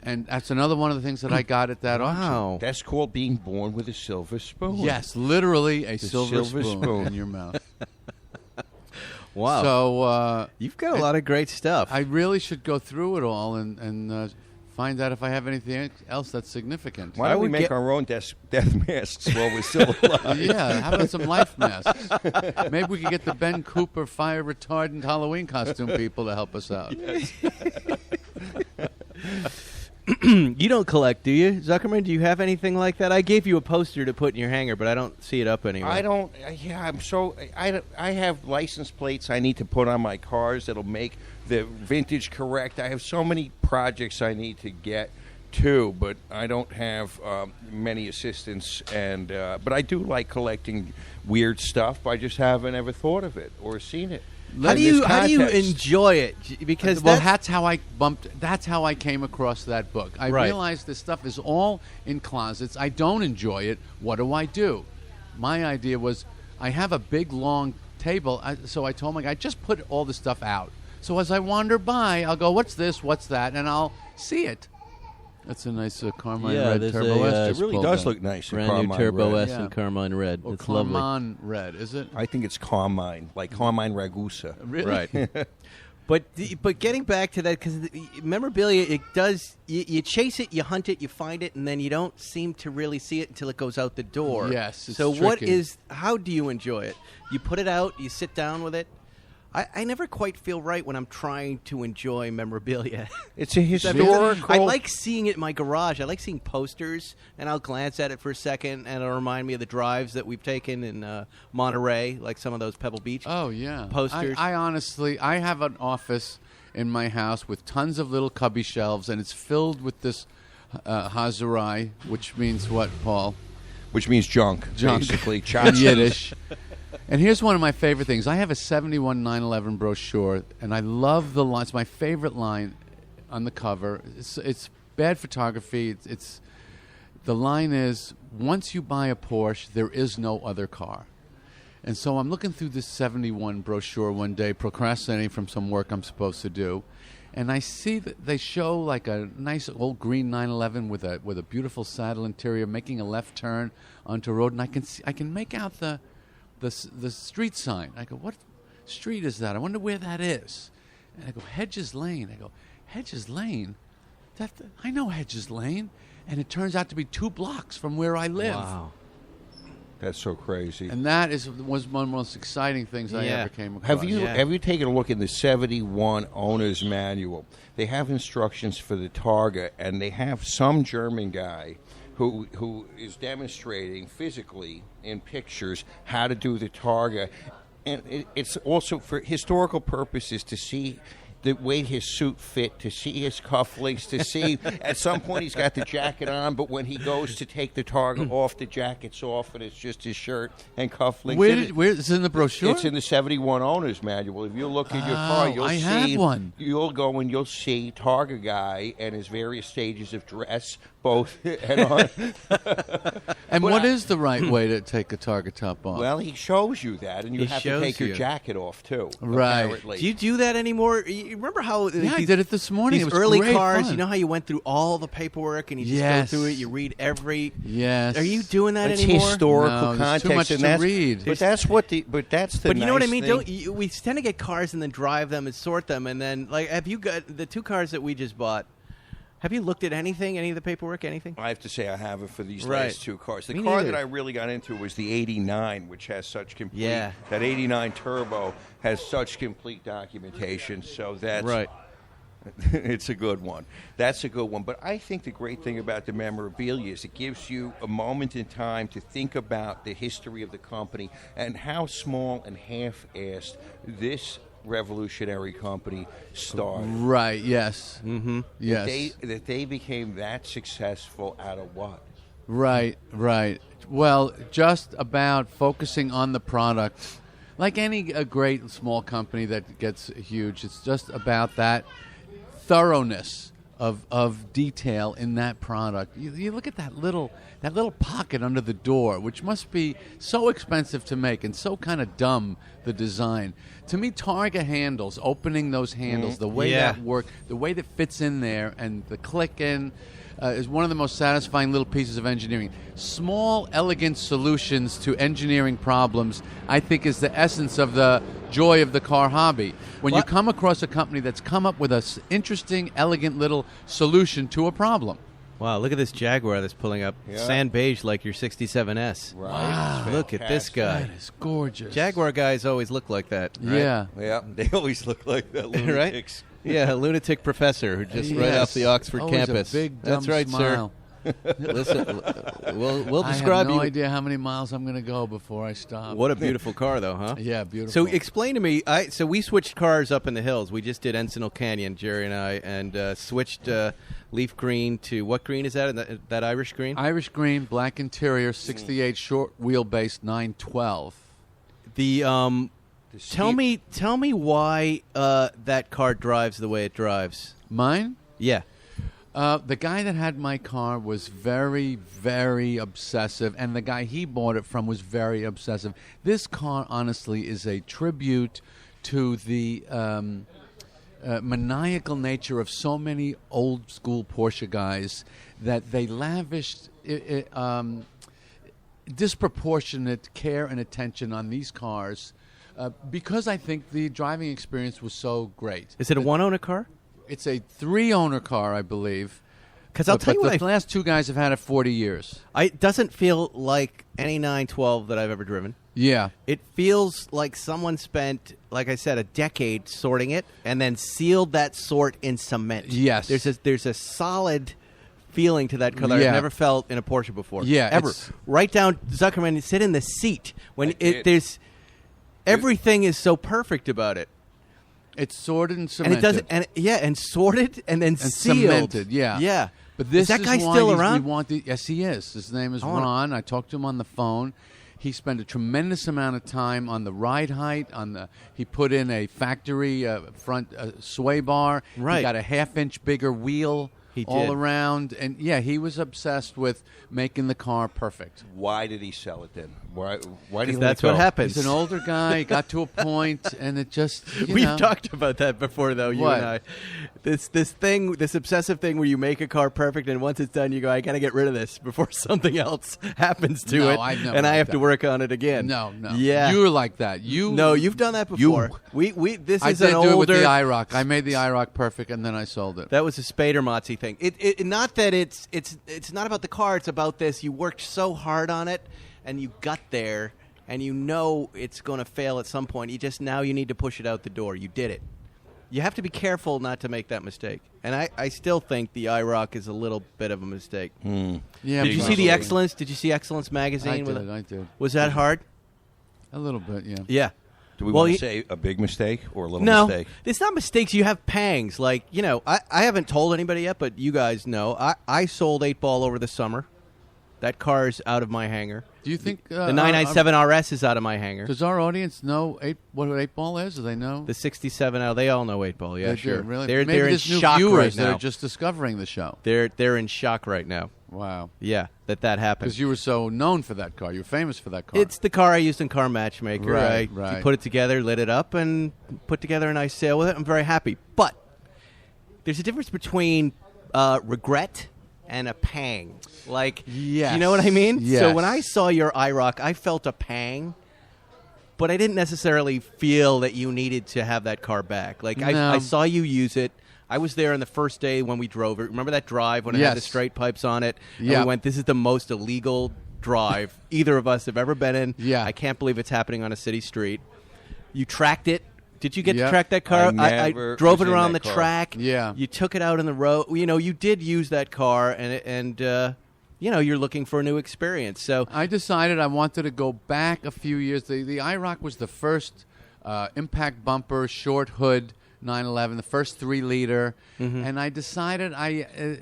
Speaker 3: And that's another one of the things that I got at that auction.
Speaker 2: Wow.
Speaker 4: That's called being born with a silver spoon.
Speaker 3: Yes, literally a
Speaker 4: The
Speaker 3: silver
Speaker 4: silver
Speaker 3: spoon,
Speaker 4: spoon.
Speaker 3: in your mouth.
Speaker 2: Wow.
Speaker 3: So
Speaker 2: You've got a lot of great stuff.
Speaker 3: I really should go through it all and find out if I have anything else that's significant.
Speaker 4: Why
Speaker 2: I
Speaker 4: don't we
Speaker 2: would
Speaker 4: make
Speaker 2: get-
Speaker 4: our own death masks while we're still alive?
Speaker 3: Yeah, how about some life masks? Maybe we could get the Ben Cooper fire retardant Halloween costume people to help us out.
Speaker 2: You don't collect, do you, Zuckerman? Do you have anything like that? I gave you a poster to put in your hanger, but I don't see it up anywhere.
Speaker 4: I don't. Yeah, I'm so. I have license plates I need to put on my cars that'll make the vintage correct. I have so many projects I need to get to, but I don't have many assistants. And but I do like collecting weird stuff. I just haven't ever thought of it or seen it.
Speaker 2: How do
Speaker 4: in
Speaker 2: you
Speaker 4: this context.
Speaker 2: enjoy it? Because
Speaker 3: Well, that's how I bumped. That's how I came across that book. I
Speaker 2: Right.
Speaker 3: realized this stuff is all in closets. I don't enjoy it. What do? My idea was I have a big long table, so I told my guy just put all the stuff out. So as I wander by, I'll go, "What's this? What's that?" and I'll see it. That's a nice Carmine
Speaker 5: Yeah,
Speaker 3: Red
Speaker 5: there's
Speaker 3: Turbo
Speaker 5: a,
Speaker 3: S.
Speaker 5: uh,
Speaker 3: just
Speaker 4: It really
Speaker 3: pulled
Speaker 4: does
Speaker 3: out.
Speaker 4: look nice. in
Speaker 5: Brand new
Speaker 4: Carmine
Speaker 5: Turbo
Speaker 4: Red.
Speaker 5: S
Speaker 3: Yeah.
Speaker 5: and Carmine Red.
Speaker 3: Or
Speaker 5: It's lovely.
Speaker 3: Carmine Red, is it?
Speaker 4: I think it's Carmine, like Carmine Ragusa.
Speaker 3: Really?
Speaker 2: right. But getting back to that, because memorabilia, it does, you chase it, you hunt it, you find it, and then you don't seem to really see it until it goes out the door.
Speaker 3: Yes, it's
Speaker 2: So
Speaker 3: tricky.
Speaker 2: how do you enjoy it? You put it out, you sit down with it. I never quite feel right when I'm trying to enjoy memorabilia.
Speaker 4: It's a
Speaker 2: I
Speaker 4: historical.
Speaker 2: like seeing it in my garage. I like seeing posters, and I'll glance at it for a second, and it'll remind me of the drives that we've taken in Monterey, like some of those Pebble Beach.
Speaker 3: Oh, yeah.
Speaker 2: Posters.
Speaker 3: I honestly, I have an office in my house with tons of little cubby shelves, and it's filled with this Hazarai, which means what, Paul?
Speaker 4: Which means junk, basically.
Speaker 3: In
Speaker 4: Tchotchkes.
Speaker 3: Yiddish. And here's one of my favorite things. I have a 71 911 brochure, and I love the line. It's my favorite line on the cover. It's bad photography. The line is, once you buy a Porsche, there is no other car. And so I'm looking through this 71 brochure one day, procrastinating from some work I'm supposed to do, and I see that they show like a nice old green 911 with a beautiful saddle interior, making a left turn onto a road, and I can make out the street sign. I go, what street is that? I wonder where that is. And I go, Hedges Lane. I go, Hedges Lane? I know Hedges Lane. And it turns out to be 2 blocks from where I live.
Speaker 2: Wow.
Speaker 4: That's so crazy.
Speaker 3: And that was one of the most exciting things I ever came across.
Speaker 4: Have you taken a look in the 71 owner's manual? They have instructions for the Targa, and they have some German guy who is demonstrating physically in pictures how to do the Targa. And it's also for historical purposes to see the way his suit fit, to see his cufflinks, to see at some point he's got the jacket on, but when he goes to take the Targa off, the jacket's off, and it's just his shirt and cufflinks.
Speaker 3: Where is it in the brochure?
Speaker 4: It's in the 71 owner's manual. If you look in your car, you'll see.
Speaker 3: Have one.
Speaker 4: You'll go and you'll see Targa guy and his various stages of dress, both and on.
Speaker 3: And what is the right way to take a Targa top off?
Speaker 4: Well, he shows you that, and you
Speaker 2: He
Speaker 4: have to
Speaker 2: shows
Speaker 4: take your
Speaker 2: you.
Speaker 4: jacket off too.
Speaker 3: Right.
Speaker 4: Apparently.
Speaker 2: Do you do that anymore? You remember how
Speaker 3: I did it this morning.
Speaker 2: These
Speaker 3: It was
Speaker 2: early
Speaker 3: great
Speaker 2: cars,
Speaker 3: fun.
Speaker 2: you know how you went through all the paperwork and you just
Speaker 3: Yes.
Speaker 2: go through it, you read every...
Speaker 3: Yes.
Speaker 2: Are you doing that
Speaker 4: It's
Speaker 2: anymore?
Speaker 4: historical
Speaker 3: No, there's
Speaker 4: context,
Speaker 3: too much
Speaker 4: and
Speaker 3: to
Speaker 4: that's,
Speaker 3: read.
Speaker 4: But that's what the. But that's the.
Speaker 2: But you know what I
Speaker 4: nice
Speaker 2: mean?
Speaker 4: thing.
Speaker 2: Don't we tend to get cars and then drive them and sort them, and then like have you got the 2 cars that we just bought? Have you looked at anything, any of the paperwork, anything?
Speaker 4: I have to say I haven't for these
Speaker 2: Right.
Speaker 4: last 2 cars. The
Speaker 2: Me
Speaker 4: car
Speaker 2: neither.
Speaker 4: that I really got into was the 89, which has such complete.
Speaker 2: Yeah.
Speaker 4: That 89 Turbo has such complete documentation, so that's
Speaker 2: Right.
Speaker 4: It's a good one. That's a good one. But I think the great thing about the memorabilia is it gives you a moment in time to think about the history of the company and how small and half-assed this revolutionary company started.
Speaker 3: Right, yes. Mm-hmm. Yes.
Speaker 4: That they became that successful out of what?
Speaker 3: Right. Well, just about focusing on the product. Like a great small company that gets huge, it's just about that thoroughness of detail in that product. You look at that little pocket under the door, which must be so expensive to make and so kind of dumb, the design. To me, Targa handles, opening those handles, the way
Speaker 2: Yeah.
Speaker 3: that works, the way that fits in there, and the click in is one of the most satisfying little pieces of engineering. Small, elegant solutions to engineering problems, I think, is the essence of the joy of the car hobby. When you come across a company that's come up with an interesting, elegant little solution to a problem.
Speaker 2: Wow, look at this Jaguar that's pulling up.
Speaker 4: Yeah.
Speaker 2: Sand beige like your 67S.
Speaker 4: Right.
Speaker 3: Wow.
Speaker 2: Look at this guy.
Speaker 3: That is gorgeous.
Speaker 2: Jaguar guys always look like that. Right?
Speaker 3: Yeah.
Speaker 4: Yeah, they always look like that lunatics.
Speaker 2: Yeah, a lunatic professor who just right
Speaker 3: Yes.
Speaker 2: off the Oxford
Speaker 3: Always
Speaker 2: campus.
Speaker 3: A big, dumb
Speaker 2: That's right,
Speaker 3: smile.
Speaker 2: sir. Listen, we'll
Speaker 3: I
Speaker 2: describe
Speaker 3: have no
Speaker 2: you.
Speaker 3: idea how many miles I'm going to go before I stop.
Speaker 2: What a beautiful car, though, huh?
Speaker 3: Yeah, beautiful.
Speaker 2: So explain to me. So we switched cars up in the hills. We just did Encinal Canyon, Jerry and I, and switched leaf green to what green is that? That Irish green?
Speaker 3: Irish green, black interior, 68 short wheelbase, 912.
Speaker 2: The tell me why that car drives the way it drives.
Speaker 3: Mine?
Speaker 2: Yeah.
Speaker 3: The guy that had my car was very, very obsessive, and the guy he bought it from was very obsessive. This car, honestly, is a tribute to the maniacal nature of so many old-school Porsche guys that they lavished disproportionate care and attention on these cars because I think the driving experience was so great.
Speaker 2: Is it a one-owner car?
Speaker 3: It's a 3-owner car, I believe.
Speaker 2: Because I'll tell you what,
Speaker 3: the last 2 guys have had it 40 years.
Speaker 2: it doesn't feel like any 912 that I've ever driven.
Speaker 3: Yeah.
Speaker 2: It feels like someone spent, like I said, a decade sorting it and then sealed that sort in cement.
Speaker 3: Yes.
Speaker 2: There's a solid feeling to that car that
Speaker 3: Yeah.
Speaker 2: I've never felt in a Porsche before.
Speaker 3: Yeah,
Speaker 2: ever.
Speaker 3: it's-
Speaker 2: Right down, Zuckerman, sit in the seat when
Speaker 4: did.
Speaker 2: there's everything is so perfect about it.
Speaker 3: It's sorted and
Speaker 2: And
Speaker 3: cemented.
Speaker 2: it doesn't, and sorted and then
Speaker 3: And
Speaker 2: sealed.
Speaker 3: cemented, yeah.
Speaker 2: Yeah.
Speaker 3: But this
Speaker 2: is that guy
Speaker 3: why
Speaker 2: still
Speaker 3: we
Speaker 2: around?
Speaker 3: want yes, he is. His name is
Speaker 2: wanna-
Speaker 3: Ron. I talked to him on the phone. He spent a tremendous amount of time on the ride height. He put in a factory front sway bar.
Speaker 2: Right.
Speaker 3: He got a half-inch bigger wheel
Speaker 2: He
Speaker 3: all
Speaker 2: did.
Speaker 3: around, and yeah, he was obsessed with making the car perfect.
Speaker 4: Why did he sell it then? Why did he
Speaker 2: That's
Speaker 4: let
Speaker 2: what
Speaker 4: go?
Speaker 2: happens.
Speaker 3: He's an older guy. He got to a point, and it just
Speaker 2: We've talked about that before, though, you
Speaker 3: What?
Speaker 2: and I. this obsessive thing where you make a car perfect, and once it's done, you go, I got to get rid of this before something else happens to
Speaker 3: No,
Speaker 2: it,
Speaker 3: I've never
Speaker 2: and I
Speaker 3: like
Speaker 2: have to
Speaker 3: that.
Speaker 2: work on it again.
Speaker 3: No.
Speaker 2: Yeah.
Speaker 3: You're like that.
Speaker 2: No, you've done that before. This
Speaker 3: I
Speaker 2: is
Speaker 3: did
Speaker 2: an
Speaker 3: do it with
Speaker 2: older.
Speaker 3: the IROC. I made the IROC perfect, and then I sold it.
Speaker 2: That was a Spader-Mozzie thing. Not that it's not about the car. It's about this. You worked so hard on it, and you got there, and you know it's going to fail at some point. Now you need to push it out the door. You did it. You have to be careful not to make that mistake. And I still think the IROC is a little bit of a mistake.
Speaker 3: Yeah,
Speaker 2: Did you see
Speaker 3: probably.
Speaker 2: the Excellence? Did you see Excellence magazine?
Speaker 3: I did.
Speaker 2: Was that hard?
Speaker 3: A little bit, yeah.
Speaker 2: Yeah.
Speaker 4: Do we
Speaker 2: Well,
Speaker 4: want
Speaker 2: you-
Speaker 4: to say a big mistake or a little
Speaker 2: No,
Speaker 4: mistake?
Speaker 2: it's not mistakes. You have pangs. Like, I haven't told anybody yet, but you guys know. I sold 8-Ball over the summer. That car's out of my hangar.
Speaker 3: Do you think
Speaker 2: The 997 RS is out of my hangar.
Speaker 3: Does our audience know what an 8-ball is? Do they know?
Speaker 2: The 67 out. They all know 8-Ball. Yeah,
Speaker 3: They
Speaker 2: sure.
Speaker 3: do, really?
Speaker 2: They're
Speaker 3: Maybe
Speaker 2: in
Speaker 3: there's new
Speaker 2: shock
Speaker 3: viewers
Speaker 2: right
Speaker 3: that
Speaker 2: now.
Speaker 3: are just discovering the show.
Speaker 2: They're in shock right now.
Speaker 3: Wow.
Speaker 2: Yeah, that happened.
Speaker 3: Because you were so known for that car. You were famous for that car.
Speaker 2: It's the car I used in Car Matchmaker.
Speaker 3: Right,
Speaker 2: I
Speaker 3: right.
Speaker 2: put it together, lit it up, and put together a nice sale with it. I'm very happy. But there's a difference between regret and a pang. Like,
Speaker 3: Yes.
Speaker 2: you know what I mean?
Speaker 3: Yes.
Speaker 2: So when I saw your IROC, I felt a pang, but I didn't necessarily feel that you needed to have that car back. Like,
Speaker 3: No.
Speaker 2: I saw you use it. I was there on the first day when we drove it. Remember that drive when it had the
Speaker 3: Yes.
Speaker 2: straight pipes on it? And
Speaker 3: Yeah.
Speaker 2: we went, this is the most illegal drive either of us have ever been in.
Speaker 3: Yeah.
Speaker 2: I can't believe it's happening on a city street. You tracked it. Did you get to
Speaker 3: Yep.
Speaker 2: track that car?
Speaker 4: I
Speaker 2: I
Speaker 4: never
Speaker 2: drove
Speaker 4: was
Speaker 2: it
Speaker 4: in
Speaker 2: around the
Speaker 4: that car.
Speaker 2: track.
Speaker 3: Yeah.
Speaker 2: You took it out in the road. You did use that car, and you're looking for a new experience. So
Speaker 3: I decided I wanted to go back a few years. The IROC was the first impact bumper, short hood 911, the first 3-liter. And I decided it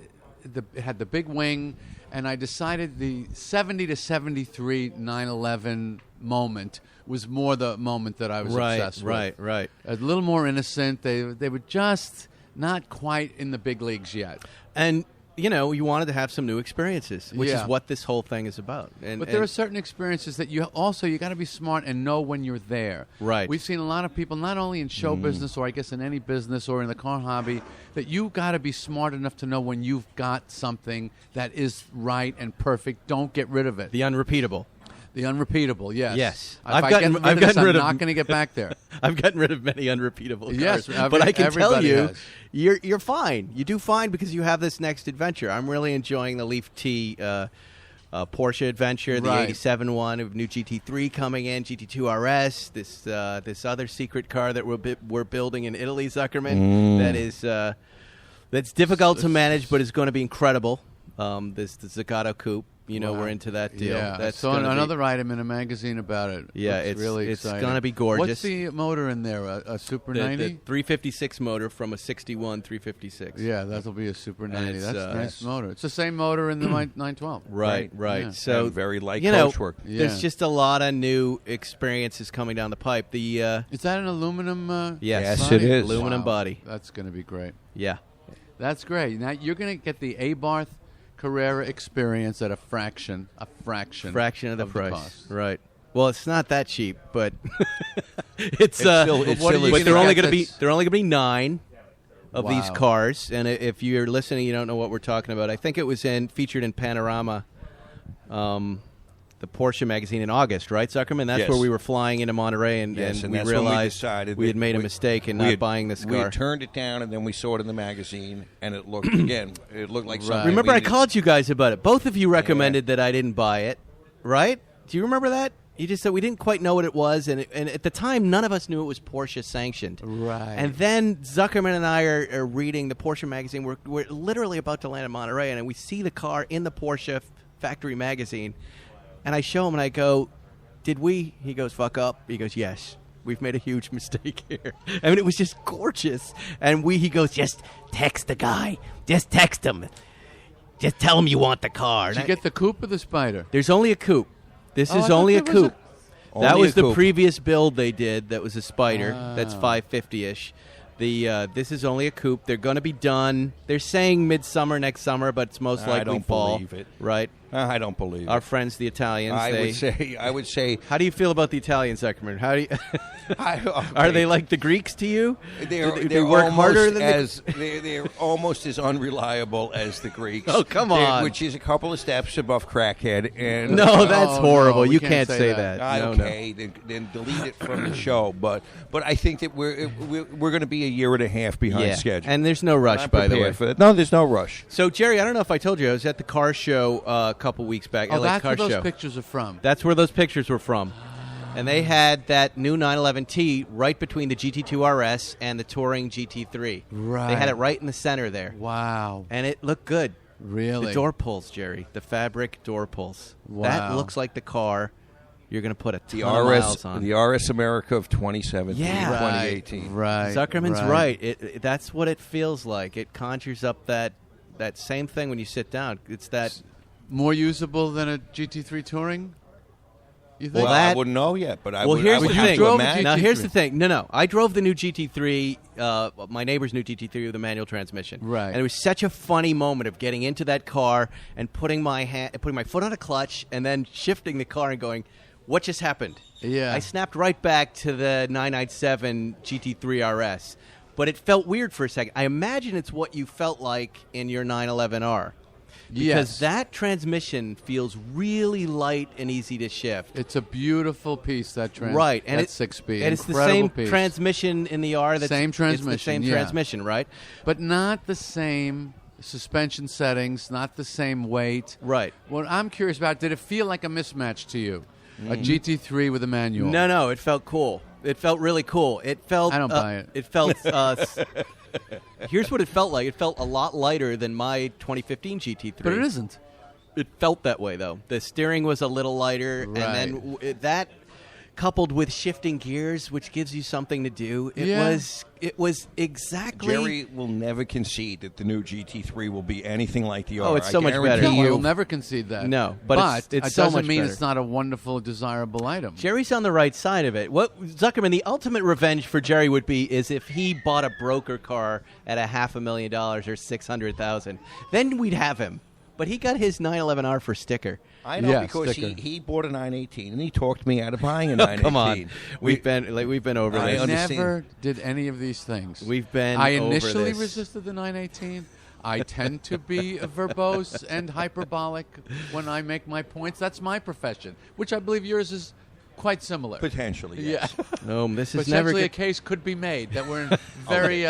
Speaker 3: had the big wing, and I decided the 70 to 73 911 moment was more the moment that I was obsessed with.
Speaker 2: Right.
Speaker 3: A little more innocent. They were just not quite in the big leagues yet.
Speaker 2: And you wanted to have some new experiences, which
Speaker 3: Yeah.
Speaker 2: is what this whole thing is about.
Speaker 3: But there are certain experiences that you got to be smart and know when you're there.
Speaker 2: Right.
Speaker 3: We've seen a lot of people, not only in show business or I guess in any business or in the car hobby, that you got to be smart enough to know when you've got something that is right and perfect. Don't get rid of it.
Speaker 2: the unrepeatable.
Speaker 3: The unrepeatable, yes.
Speaker 2: Yes.
Speaker 3: If
Speaker 2: I've
Speaker 3: I
Speaker 2: gotten-
Speaker 3: get rid
Speaker 2: I've
Speaker 3: of this,
Speaker 2: gotten rid
Speaker 3: I'm
Speaker 2: of-
Speaker 3: not going to get back there.
Speaker 2: I've gotten rid of many unrepeatable cars.
Speaker 3: Yes,
Speaker 2: but I can tell
Speaker 3: everybody
Speaker 2: you,
Speaker 3: has.
Speaker 2: you're fine. You do fine because you have this next adventure. I'm really enjoying the Leaf T Porsche adventure, the
Speaker 3: Right.
Speaker 2: 87 one, of new GT3 coming in, GT2 RS, this other secret car that we're building in Italy, Zuckerman, that is that's difficult to manage, but is going to be incredible. The Zagato Coupe.
Speaker 3: Wow.
Speaker 2: We're into that deal.
Speaker 3: Yeah,
Speaker 2: That's
Speaker 3: I saw
Speaker 2: gonna be-
Speaker 3: another item in a magazine about it.
Speaker 2: Yeah,
Speaker 3: Looks
Speaker 2: it's
Speaker 3: really
Speaker 2: it's
Speaker 3: exciting.
Speaker 2: gonna be gorgeous.
Speaker 3: What's the motor in there? A Super
Speaker 2: the
Speaker 3: 90?
Speaker 2: 356 motor from a 61 356.
Speaker 3: Yeah, that'll be a Super 90.
Speaker 2: it's,
Speaker 3: That's a nice
Speaker 2: yes.
Speaker 3: motor. It's the same motor in the 912.
Speaker 2: Right.
Speaker 3: Yeah.
Speaker 2: So
Speaker 4: And very light
Speaker 2: you know,
Speaker 4: coachwork.
Speaker 2: there's
Speaker 3: Yeah.
Speaker 2: just a lot of new experiences coming down the pipe. The
Speaker 3: Is that an aluminum?
Speaker 2: yes,
Speaker 4: Yes, it is.
Speaker 2: aluminum
Speaker 3: Wow.
Speaker 2: body.
Speaker 3: That's going to be great.
Speaker 2: Yeah,
Speaker 3: That's great. Now you're going to get the Abarth Carrera experience at a fraction of
Speaker 2: the price.
Speaker 3: cost.
Speaker 2: Right. Well, it's not that cheap, but it's
Speaker 4: It's still-
Speaker 3: what
Speaker 4: it's
Speaker 3: are
Speaker 4: still
Speaker 3: you
Speaker 4: a-
Speaker 2: but
Speaker 3: gonna
Speaker 2: they're only
Speaker 3: get
Speaker 2: going to be
Speaker 3: that's-
Speaker 2: 9 of these
Speaker 3: Wow.
Speaker 2: cars. And if you're listening, you don't know what we're talking about. I think it was featured in Panorama, the Porsche magazine in August, right, Zuckerman? That's
Speaker 4: Yes.
Speaker 2: where we were flying into Monterey, and
Speaker 4: Yes,
Speaker 2: we
Speaker 4: and that's when
Speaker 2: realized
Speaker 4: decided
Speaker 2: we had
Speaker 4: that
Speaker 2: made a mistake in
Speaker 4: we
Speaker 2: not
Speaker 4: had-
Speaker 2: buying this
Speaker 4: We
Speaker 2: car.
Speaker 4: had turned it down, and then we saw it in the magazine, and it looked it looked like something.
Speaker 2: Remember,
Speaker 4: we
Speaker 2: I
Speaker 4: needed-
Speaker 2: called you guys about it. Both of you recommended that I didn't buy it, right? Do you remember that? You just said we didn't quite know what it was, and at the time, none of us knew it was Porsche sanctioned.
Speaker 3: Right.
Speaker 2: And then Zuckerman and I are reading the Porsche magazine. We're literally about to land in Monterey, and we see the car in the Porsche factory magazine. And I show him, and I go, "Did we?" He goes, "Fuck up." He goes, "Yes, we've made a huge mistake here." I mean, it was just gorgeous. And he goes, "Just text the guy. Just text him. Just tell him you want the car."
Speaker 3: Did
Speaker 2: And
Speaker 3: you get the coupe or the Spider?
Speaker 2: There's only a coupe. This
Speaker 3: Oh,
Speaker 2: is
Speaker 3: I thought
Speaker 2: only a
Speaker 3: there was
Speaker 2: coupe. That
Speaker 4: Only
Speaker 2: was
Speaker 4: a
Speaker 2: the
Speaker 4: coupe.
Speaker 2: previous build they did. That was a Spider.
Speaker 3: Ah.
Speaker 2: That's 550-ish. This is only a coupe. They're going to be done. They're saying midsummer next summer, but it's most
Speaker 4: I
Speaker 2: likely
Speaker 4: don't
Speaker 2: fall.
Speaker 4: believe it.
Speaker 2: Right?
Speaker 4: I don't believe
Speaker 2: Our
Speaker 4: it.
Speaker 2: friends, the Italians.
Speaker 4: I would say.
Speaker 2: How do you feel about the Italians, Zuckerman? How do you,
Speaker 4: Okay.
Speaker 2: are they like the Greeks to you?
Speaker 4: They're,
Speaker 2: they work harder than
Speaker 4: they're almost as unreliable as the Greeks.
Speaker 2: Oh, come on.
Speaker 4: Which is a couple of steps above crackhead. And
Speaker 2: No, that's horrible.
Speaker 3: we
Speaker 2: You
Speaker 3: can't
Speaker 2: can't
Speaker 3: say
Speaker 2: say
Speaker 3: that.
Speaker 2: that. No,
Speaker 4: okay, then delete it from the show. But I think that we're going to be a year and a half behind
Speaker 2: Yeah.
Speaker 4: schedule.
Speaker 2: And there's no rush,
Speaker 4: I'm
Speaker 2: by the way.
Speaker 4: prepared for that. No, there's no rush.
Speaker 2: So, Jerry, I don't know if I told you, I was at the car show a couple weeks back.
Speaker 3: Oh,
Speaker 2: LA
Speaker 3: that's
Speaker 2: car
Speaker 3: where those
Speaker 2: show.
Speaker 3: pictures are from.
Speaker 2: That's where those pictures were from. And they had that new 911T right between the GT2 RS and the Touring GT3.
Speaker 3: Right.
Speaker 2: They had it right in the center there.
Speaker 3: Wow.
Speaker 2: And it looked good.
Speaker 3: Really?
Speaker 2: The door pulls, Jerry. The fabric door pulls.
Speaker 3: Wow.
Speaker 2: That looks like the car you're going to put a ton
Speaker 4: The
Speaker 2: of miles on.
Speaker 4: the RS America of 2017,
Speaker 2: Yeah.
Speaker 4: 2018.
Speaker 3: Right.
Speaker 2: Zuckerman's right. That's what it feels like. It conjures up that same thing when you sit down. It's that.
Speaker 3: More usable than a GT3 Touring? You think?
Speaker 4: Well,
Speaker 2: that-
Speaker 4: I wouldn't know yet, but I
Speaker 2: Well,
Speaker 4: would.
Speaker 2: here's
Speaker 4: I would
Speaker 2: the
Speaker 4: have
Speaker 2: thing.
Speaker 4: to imagine.
Speaker 2: Now, here's
Speaker 3: GT3.
Speaker 2: the thing. No. I drove the new GT3, my neighbor's new GT3 with a manual transmission.
Speaker 3: Right.
Speaker 2: And it was such a funny moment of getting into that car and putting my foot on a clutch and then shifting the car and going, what just happened?
Speaker 3: Yeah.
Speaker 2: I snapped right back to the 997 GT3 RS. But it felt weird for a second. I imagine it's what you felt like in your 911R. Because
Speaker 3: Yes.
Speaker 2: that transmission feels really light and easy to shift.
Speaker 3: It's a beautiful piece, that
Speaker 2: Right, and
Speaker 3: that
Speaker 2: it's
Speaker 3: 6-speed.
Speaker 2: and it's the
Speaker 3: Incredible
Speaker 2: same
Speaker 3: piece.
Speaker 2: transmission in the R. That's
Speaker 3: Same
Speaker 2: It's
Speaker 3: transmission,
Speaker 2: the same
Speaker 3: yeah.
Speaker 2: transmission, right?
Speaker 3: But not the same suspension settings, not the same weight.
Speaker 2: Right.
Speaker 3: What I'm curious about, did it feel like a mismatch to you? A GT3 with a manual?
Speaker 2: No, it felt cool. It felt really cool. It felt.
Speaker 3: I don't buy it.
Speaker 2: It felt. Here's what it felt like. It felt a lot lighter than my 2015 GT3.
Speaker 3: But it isn't.
Speaker 2: It felt that way, though. The steering was a little lighter,
Speaker 3: Right.
Speaker 2: and then that, coupled with shifting gears, which gives you something to do,
Speaker 3: Yeah.
Speaker 2: it was exactly.
Speaker 4: Jerry will never concede that the new GT3 will be anything like the R.
Speaker 2: Oh, it's so
Speaker 4: I
Speaker 2: much
Speaker 4: guarantee
Speaker 2: better.
Speaker 3: No, I
Speaker 4: you.
Speaker 3: will never concede that.
Speaker 2: No, but it's
Speaker 3: it
Speaker 2: so
Speaker 3: doesn't
Speaker 2: much
Speaker 3: mean
Speaker 2: better.
Speaker 3: it's not a wonderful, desirable item.
Speaker 2: Jerry's on the right side of it. What Zuckerman, the ultimate revenge for Jerry would be is if he bought a broker car at $500,000 or $600,000. Then we'd have him. But he got his 911R for sticker.
Speaker 4: I know
Speaker 3: Yeah,
Speaker 4: because
Speaker 3: sticker.
Speaker 4: he bought a 918 and he talked me out of buying a
Speaker 2: Oh,
Speaker 4: 918.
Speaker 2: come on, we've been over
Speaker 4: I
Speaker 2: this.
Speaker 4: understand.
Speaker 3: Never did any of these things.
Speaker 2: We've been
Speaker 3: I
Speaker 2: over
Speaker 3: initially
Speaker 2: this.
Speaker 3: resisted the 918. I tend to be verbose and hyperbolic when I make my points. That's my profession, which I believe yours is quite similar.
Speaker 4: Potentially,
Speaker 3: Yeah.
Speaker 4: yes.
Speaker 2: No, this is never.
Speaker 3: Potentially a case could be made that we're in very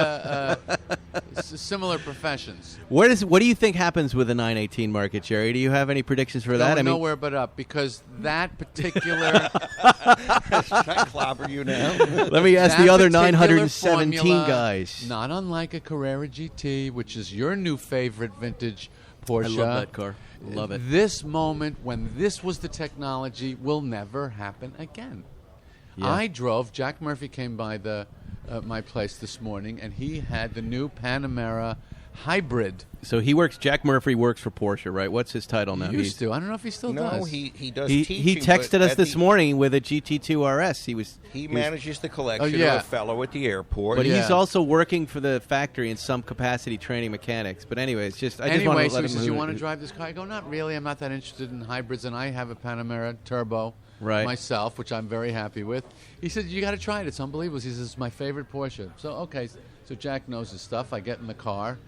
Speaker 3: similar professions.
Speaker 2: What do you think happens with the 918 market, Jerry? Do you have any predictions for that?
Speaker 3: Going
Speaker 2: I mean,
Speaker 3: nowhere but up, because that particular
Speaker 4: Can I clobber you now?
Speaker 2: let me ask
Speaker 3: that
Speaker 2: the other
Speaker 3: particular
Speaker 2: 917
Speaker 3: formula,
Speaker 2: guys.
Speaker 3: not unlike a Carrera GT, which is your new favorite vintage Porsche.
Speaker 2: I love that car. Love it.
Speaker 3: This moment, when this was the technology, will never happen again.
Speaker 2: Yeah.
Speaker 3: I drove. Jack Murphy came by my place this morning, and he had the new Panamera Hybrid.
Speaker 2: So Jack Murphy works for Porsche, right? What's his title now?
Speaker 3: He used to. I don't know if he still
Speaker 4: No,
Speaker 3: does.
Speaker 4: he does
Speaker 2: He
Speaker 4: teaching.
Speaker 2: texted
Speaker 4: but
Speaker 2: us
Speaker 4: at
Speaker 2: this
Speaker 4: the-
Speaker 2: morning with a GT2 RS.
Speaker 4: He manages the collection
Speaker 3: Oh, yeah.
Speaker 4: of a fellow at the airport.
Speaker 2: But
Speaker 3: Yeah.
Speaker 2: he's also working for the factory in some capacity training mechanics. But anyway, it's just I just
Speaker 3: Anyway,
Speaker 2: want to
Speaker 3: so
Speaker 2: let
Speaker 3: he
Speaker 2: him
Speaker 3: says, "You
Speaker 2: who-
Speaker 3: want to drive this car?" I go, "Not really. I'm not that interested in hybrids, and I have a Panamera Turbo
Speaker 2: Right.
Speaker 3: myself, which I'm very happy with." He said, "You got to try it. It's unbelievable." He says, "It's my favorite Porsche." So okay, so Jack knows his stuff. I get in the car.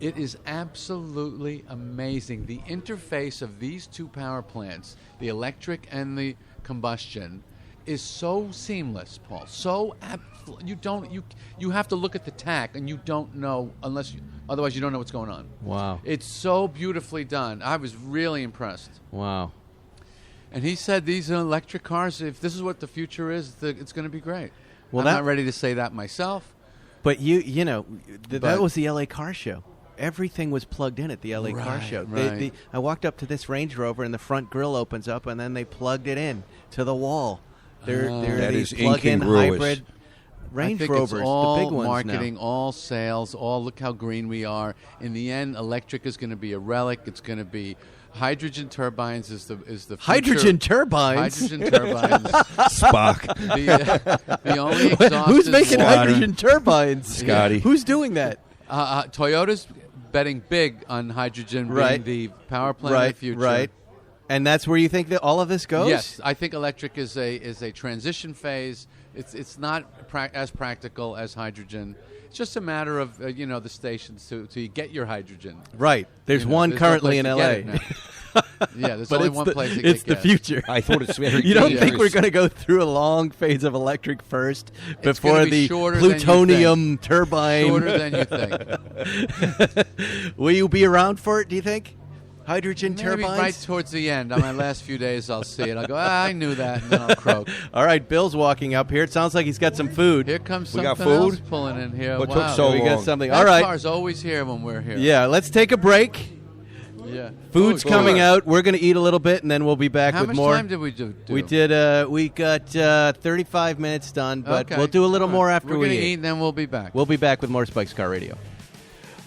Speaker 3: It is absolutely amazing. The interface of these two power plants, the electric and the combustion, is so seamless, Paul. So you have to look at the tach, and you don't know otherwise you don't know what's going on.
Speaker 2: Wow.
Speaker 3: It's so beautifully done. I was really impressed.
Speaker 2: Wow.
Speaker 3: And he said these electric cars, if this is what the future is, it's going to be great.
Speaker 2: Well,
Speaker 3: I'm
Speaker 2: that-
Speaker 3: not ready to say that myself.
Speaker 2: But you know, that
Speaker 3: But-
Speaker 2: was the LA car show. Everything was plugged in at the LA car
Speaker 3: Right,
Speaker 2: show.
Speaker 3: right.
Speaker 2: I walked up to this Range Rover, and the front grille opens up, and then they plugged it in to the wall. They're
Speaker 4: That
Speaker 2: these
Speaker 4: is
Speaker 2: plug-in
Speaker 4: incongruous.
Speaker 2: hybrid Range
Speaker 3: I think
Speaker 2: Rovers,
Speaker 3: it's all
Speaker 2: the big ones
Speaker 3: marketing,
Speaker 2: now.
Speaker 3: all sales, all look how green we are. In the end, electric is going to be a relic. It's going to be hydrogen turbines is the future.
Speaker 2: Hydrogen turbines.
Speaker 3: Hydrogen turbines.
Speaker 4: Spock.
Speaker 3: the only exhaust
Speaker 2: Who's
Speaker 3: is
Speaker 2: making
Speaker 3: water.
Speaker 2: hydrogen turbines?
Speaker 4: Scotty.
Speaker 2: Who's doing that?
Speaker 3: Toyota's betting big on hydrogen
Speaker 2: Right.
Speaker 3: being the power plant of the future.
Speaker 2: Right. And that's where you think that all of this goes?
Speaker 3: Yes, I think electric is a transition phase. It's not as practical as hydrogen. It's just a matter of the stations to get your hydrogen.
Speaker 2: Right. There's one
Speaker 3: there's
Speaker 2: currently
Speaker 3: no
Speaker 2: in
Speaker 3: place to
Speaker 2: LA.
Speaker 3: get it now. Yeah, there's only one place to get
Speaker 2: It's the
Speaker 3: gas.
Speaker 2: future.
Speaker 4: I thought it's very
Speaker 2: You don't
Speaker 4: dangerous.
Speaker 2: think we're going to go through a long phase of electric first
Speaker 3: It's
Speaker 2: before
Speaker 3: gonna be
Speaker 2: the
Speaker 3: shorter than you
Speaker 2: plutonium turbine?
Speaker 3: Shorter than you think.
Speaker 2: Will you be around for it, do you think? Hydrogen
Speaker 3: Maybe
Speaker 2: turbines?
Speaker 3: right towards the end. On my last few days, I'll see it. I'll go, I knew that, and then I'll croak.
Speaker 2: All right, Bill's walking up here. It sounds like he's got some food.
Speaker 3: Here comes
Speaker 4: We got
Speaker 3: something else
Speaker 4: food?
Speaker 3: pulling in here.
Speaker 4: What
Speaker 3: wow.
Speaker 4: took so
Speaker 2: we got
Speaker 4: long?
Speaker 2: something.
Speaker 3: That
Speaker 2: All right.
Speaker 3: car's always here when we're here.
Speaker 2: Yeah, let's take a break.
Speaker 3: Yeah.
Speaker 2: Food's
Speaker 3: Food.
Speaker 2: coming out. We're going to eat a little bit, and then we'll be back
Speaker 3: How
Speaker 2: with
Speaker 3: much
Speaker 2: more.
Speaker 3: time did we do?
Speaker 2: We got 35 minutes done, but
Speaker 3: Okay.
Speaker 2: we'll do a little
Speaker 3: All
Speaker 2: more
Speaker 3: right.
Speaker 2: after
Speaker 3: We're
Speaker 2: we
Speaker 3: gonna
Speaker 2: eat.
Speaker 3: eat, and then we'll be back.
Speaker 2: We'll be back with more Spike's Car Radio.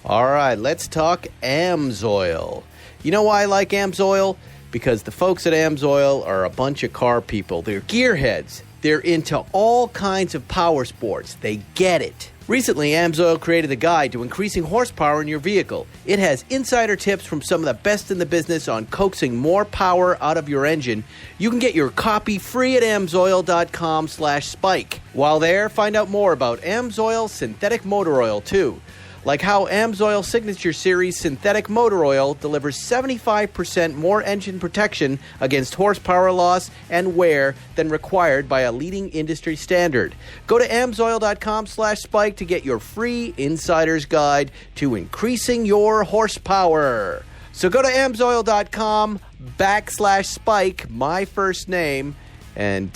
Speaker 2: All right, let's talk AMSOIL. You know why I like AMSOIL? Because the folks at AMSOIL are a bunch of car people. They're gearheads. They're into all kinds of power sports. They get it. Recently, AMSOIL created a guide to increasing horsepower in your vehicle. It has insider tips from some of the best in the business on coaxing more power out of your engine. You can get your copy free at amsoil.com/spike. While there, find out more about AMSOIL synthetic motor oil too. Like how AMSOIL Signature Series synthetic motor oil delivers 75% more engine protection against horsepower loss and wear than required by a leading industry standard. Go to amsoil.com/spike to get your free insider's guide to increasing your horsepower. So go to amsoil.com/spike, my first name, and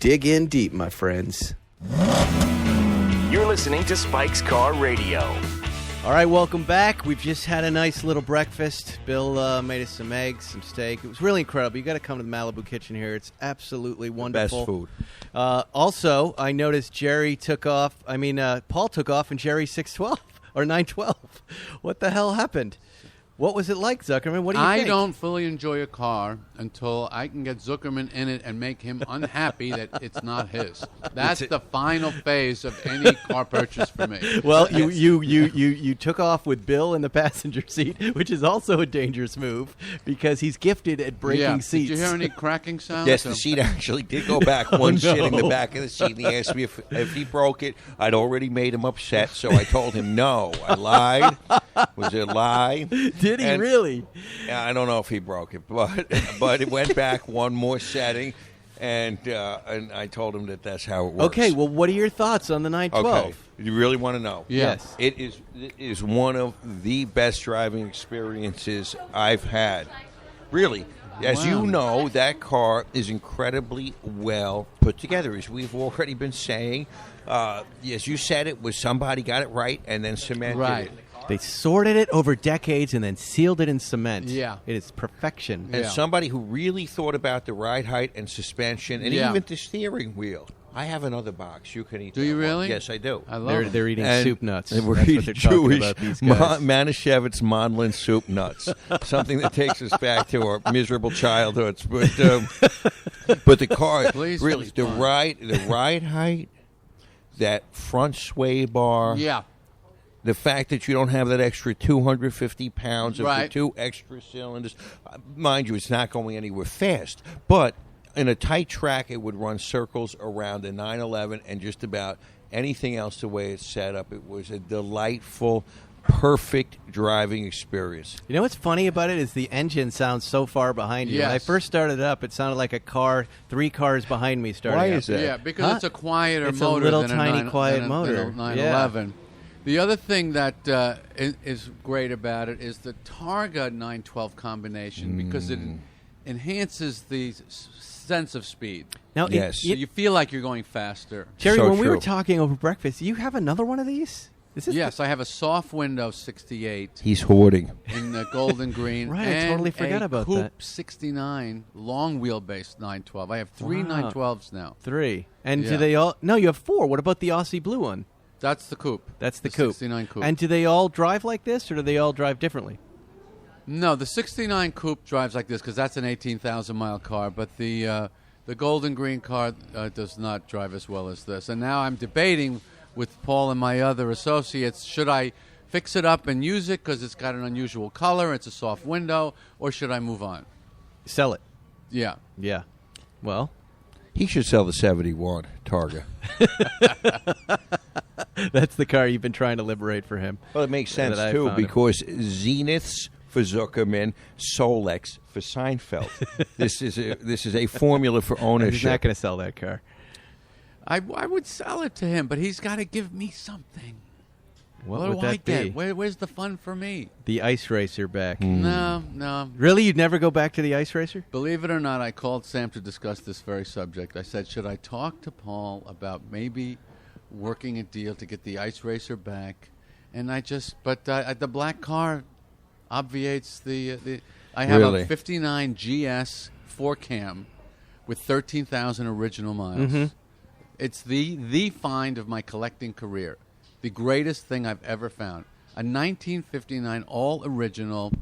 Speaker 2: dig in deep, my friends.
Speaker 1: You're listening to Spike's Car Radio.
Speaker 2: All right, welcome back. We've just had a nice little breakfast. Bill made us some eggs, some steak. It was really incredible. You got to come to the Malibu Kitchen here. It's absolutely wonderful.
Speaker 4: Best food.
Speaker 2: Also, I noticed Jerry took off. Paul took off in Jerry's 612 or 912. What the hell happened? What was it like, Zuckerman? What do you think?
Speaker 3: I don't fully enjoy a car until I can get Zuckerman in it and make him unhappy that it's not his. That's the final phase of any car purchase for me.
Speaker 2: Well, you took off with Bill in the passenger seat, which is also a dangerous move because he's gifted at breaking seats.
Speaker 3: Did you hear any cracking sounds?
Speaker 4: Yes, the seat actually did go back. One shit in the
Speaker 2: no.
Speaker 4: back of the seat, and he asked me if he broke it. I'd already made him upset, so I told him no. I lied. Was it a lie?
Speaker 2: Did he really?
Speaker 4: Yeah, I don't know if he broke it, but it went back one more setting, and I told him that's how it works.
Speaker 2: Okay, well, what are your thoughts on the 912?
Speaker 4: Okay, you really want to know?
Speaker 3: Yeah.
Speaker 2: Yes.
Speaker 4: It is one of the best driving experiences I've had. Really. As
Speaker 3: Wow.
Speaker 4: you know, that car is incredibly well put together. As we've already been saying, as you said, it was somebody got it right and then cemented
Speaker 3: Right.
Speaker 4: it.
Speaker 2: They sorted it over decades and then sealed it in cement.
Speaker 3: Yeah.
Speaker 2: It is perfection.
Speaker 4: And
Speaker 3: Yeah.
Speaker 4: somebody who really thought about the ride height and suspension and
Speaker 3: Yeah.
Speaker 4: even the steering wheel. I have another box. You can eat
Speaker 3: Do
Speaker 4: that
Speaker 3: you
Speaker 4: one.
Speaker 3: really?
Speaker 4: Yes, I do.
Speaker 3: I love
Speaker 2: They're,
Speaker 3: it.
Speaker 2: they're eating
Speaker 4: And-
Speaker 2: soup nuts.
Speaker 4: And we're
Speaker 2: That's
Speaker 4: eating
Speaker 2: what they're talking
Speaker 4: Jewish
Speaker 2: about, these guys.
Speaker 4: Manischewitz Mondlin soup nuts. Something that takes us back to our miserable childhoods. But the car,
Speaker 3: Please
Speaker 4: really, the
Speaker 3: respond.
Speaker 4: ride height, that front sway bar,
Speaker 3: Yeah.
Speaker 4: the fact that you don't have that extra 250 pounds of the
Speaker 3: Right.
Speaker 4: 2 extra cylinders. Mind you, it's not going anywhere fast, but in a tight track, it would run circles around the 911 and just about anything else the way it's set up. It was a delightful, perfect driving experience.
Speaker 2: You know what's funny about it is the engine sounds so far behind you. When I
Speaker 3: Yes.
Speaker 2: first started it up, it sounded like a car 3 cars behind me starting
Speaker 4: Why
Speaker 2: up.
Speaker 4: is that?
Speaker 3: Yeah, because
Speaker 2: Huh?
Speaker 3: it's a quieter
Speaker 2: It's a
Speaker 3: motor
Speaker 2: little
Speaker 3: than
Speaker 2: tiny,
Speaker 3: a
Speaker 2: quiet
Speaker 3: than a
Speaker 2: motor.
Speaker 3: 911. The other thing that is great about it is the Targa 912 combination because it enhances the sense of speed.
Speaker 2: Now,
Speaker 4: Yes.
Speaker 3: So you feel like you're going faster.
Speaker 2: Jerry,
Speaker 4: So
Speaker 2: when we were
Speaker 4: true.
Speaker 2: talking over breakfast, you have another one of these? Is this
Speaker 3: Yes, I have a soft window 68
Speaker 4: He's hoarding.
Speaker 3: in the golden green.
Speaker 2: Right, I
Speaker 3: and
Speaker 2: totally forgot
Speaker 3: a
Speaker 2: about
Speaker 3: coupe
Speaker 2: that.
Speaker 3: 69 long wheelbase 912. I have 3
Speaker 2: Wow.
Speaker 3: 912s now.
Speaker 2: 3? And do
Speaker 3: Yeah.
Speaker 2: they all... No, you have 4. What about the Aussie Blue one?
Speaker 3: That's the coupe.
Speaker 2: That's the coupe.
Speaker 3: 69 coupe.
Speaker 2: And do they all drive like this, or do they all drive differently?
Speaker 3: No, the 69 coupe drives like this because that's an 18,000-mile car. But the golden green car does not drive as well as this. And now I'm debating with Paul and my other associates, should I fix it up and use it because it's got an unusual color, it's a soft window, or should I move on?
Speaker 2: Sell it.
Speaker 3: Yeah.
Speaker 2: Yeah. Well,
Speaker 4: He should sell the 71 Targa.
Speaker 2: that's the car you've been trying to liberate for him.
Speaker 4: Well, it makes sense,
Speaker 2: That I
Speaker 4: too,
Speaker 2: found him.
Speaker 4: because Zeniths for Zuckerman, Solex for Seinfeld. This is a formula for
Speaker 2: He's
Speaker 4: ownership.
Speaker 2: not going to sell that car.
Speaker 3: I would sell it to him, but he's got to give me something.
Speaker 2: What
Speaker 3: do
Speaker 2: would
Speaker 3: I
Speaker 2: that
Speaker 3: get?
Speaker 2: be?
Speaker 3: Where's the fun for me?
Speaker 2: The ice racer back.
Speaker 3: No.
Speaker 2: Really? You'd never go back to the ice racer?
Speaker 3: Believe it or not, I called Sam to discuss this very subject. I said, should I talk to Paul about maybe working a deal to get the ice racer back? And the black car obviates the. I have
Speaker 4: Really?
Speaker 3: a '59 GS 4-cam with 13,000 original miles. It's the find of my collecting career. The greatest thing I've ever found. A 1959 all-original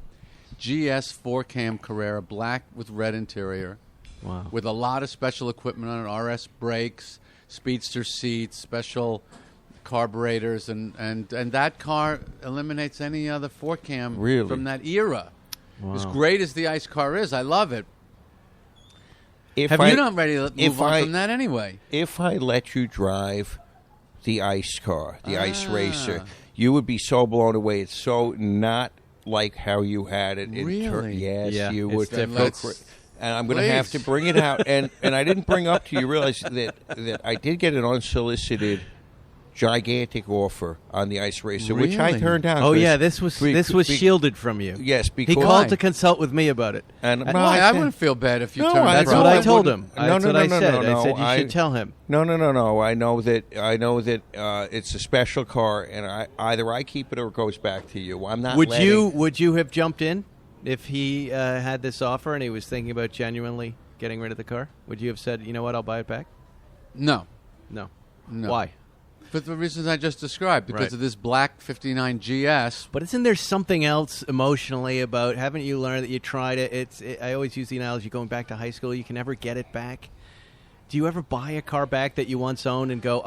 Speaker 3: GS 4-cam Carrera, black with red interior,
Speaker 2: Wow.
Speaker 3: with a lot of special equipment on it, RS brakes, speedster seats, special carburetors, and that car eliminates any other 4-cam
Speaker 4: Really?
Speaker 3: from that era.
Speaker 2: Wow.
Speaker 3: As great as the ice car is, I love it.
Speaker 4: If
Speaker 3: Have
Speaker 4: I-
Speaker 3: you not ready to
Speaker 4: if
Speaker 3: move on
Speaker 4: I-
Speaker 3: from that anyway?
Speaker 4: If I let you drive the ice car, the ice
Speaker 3: Ah.
Speaker 4: racer, you would be so blown away. It's so not like how you had it.
Speaker 3: Really?
Speaker 4: Yes,
Speaker 2: Yeah,
Speaker 4: you
Speaker 2: it's
Speaker 4: would.
Speaker 2: different.
Speaker 4: Go
Speaker 3: Let's-
Speaker 4: and I'm going to have to
Speaker 3: Please.
Speaker 4: bring it out. And I didn't bring up to you, realize that I did get an unsolicited gigantic offer on the ice racer, which I
Speaker 3: Really?
Speaker 4: turned down.
Speaker 2: Oh
Speaker 4: 'cause
Speaker 2: yeah, this was shielded from you.
Speaker 4: Yes,
Speaker 2: He
Speaker 4: because
Speaker 2: called to consult with me about it.
Speaker 4: and
Speaker 3: Why?
Speaker 4: no,
Speaker 3: I
Speaker 4: said-
Speaker 3: wouldn't feel bad if you
Speaker 4: No,
Speaker 3: turned
Speaker 4: I-
Speaker 3: that
Speaker 2: That's
Speaker 4: no,
Speaker 2: what
Speaker 3: down.
Speaker 2: I told
Speaker 4: wouldn't.
Speaker 2: him.
Speaker 4: No,
Speaker 2: That's
Speaker 4: no,
Speaker 2: what
Speaker 4: no,
Speaker 2: I
Speaker 4: no,
Speaker 2: said.
Speaker 4: no,
Speaker 2: I said you
Speaker 4: no,
Speaker 2: should tell him.
Speaker 4: No. I know that it's a special car, and either I keep it or it goes back to you. I'm not.
Speaker 2: Would
Speaker 4: letting-
Speaker 2: you have jumped in if he had this offer and he was thinking about genuinely getting rid of the car? Would you have said, you know what, I'll buy it back?
Speaker 3: No.
Speaker 2: No.
Speaker 3: No.
Speaker 2: Why?
Speaker 3: For the reasons I just described, because
Speaker 2: Right.
Speaker 3: of this black 59 GS.
Speaker 2: But isn't there something else emotionally about? Haven't you learned that you tried it? I always use the analogy going back to high school. You can never get it back. Do you ever buy a car back that you once owned and go,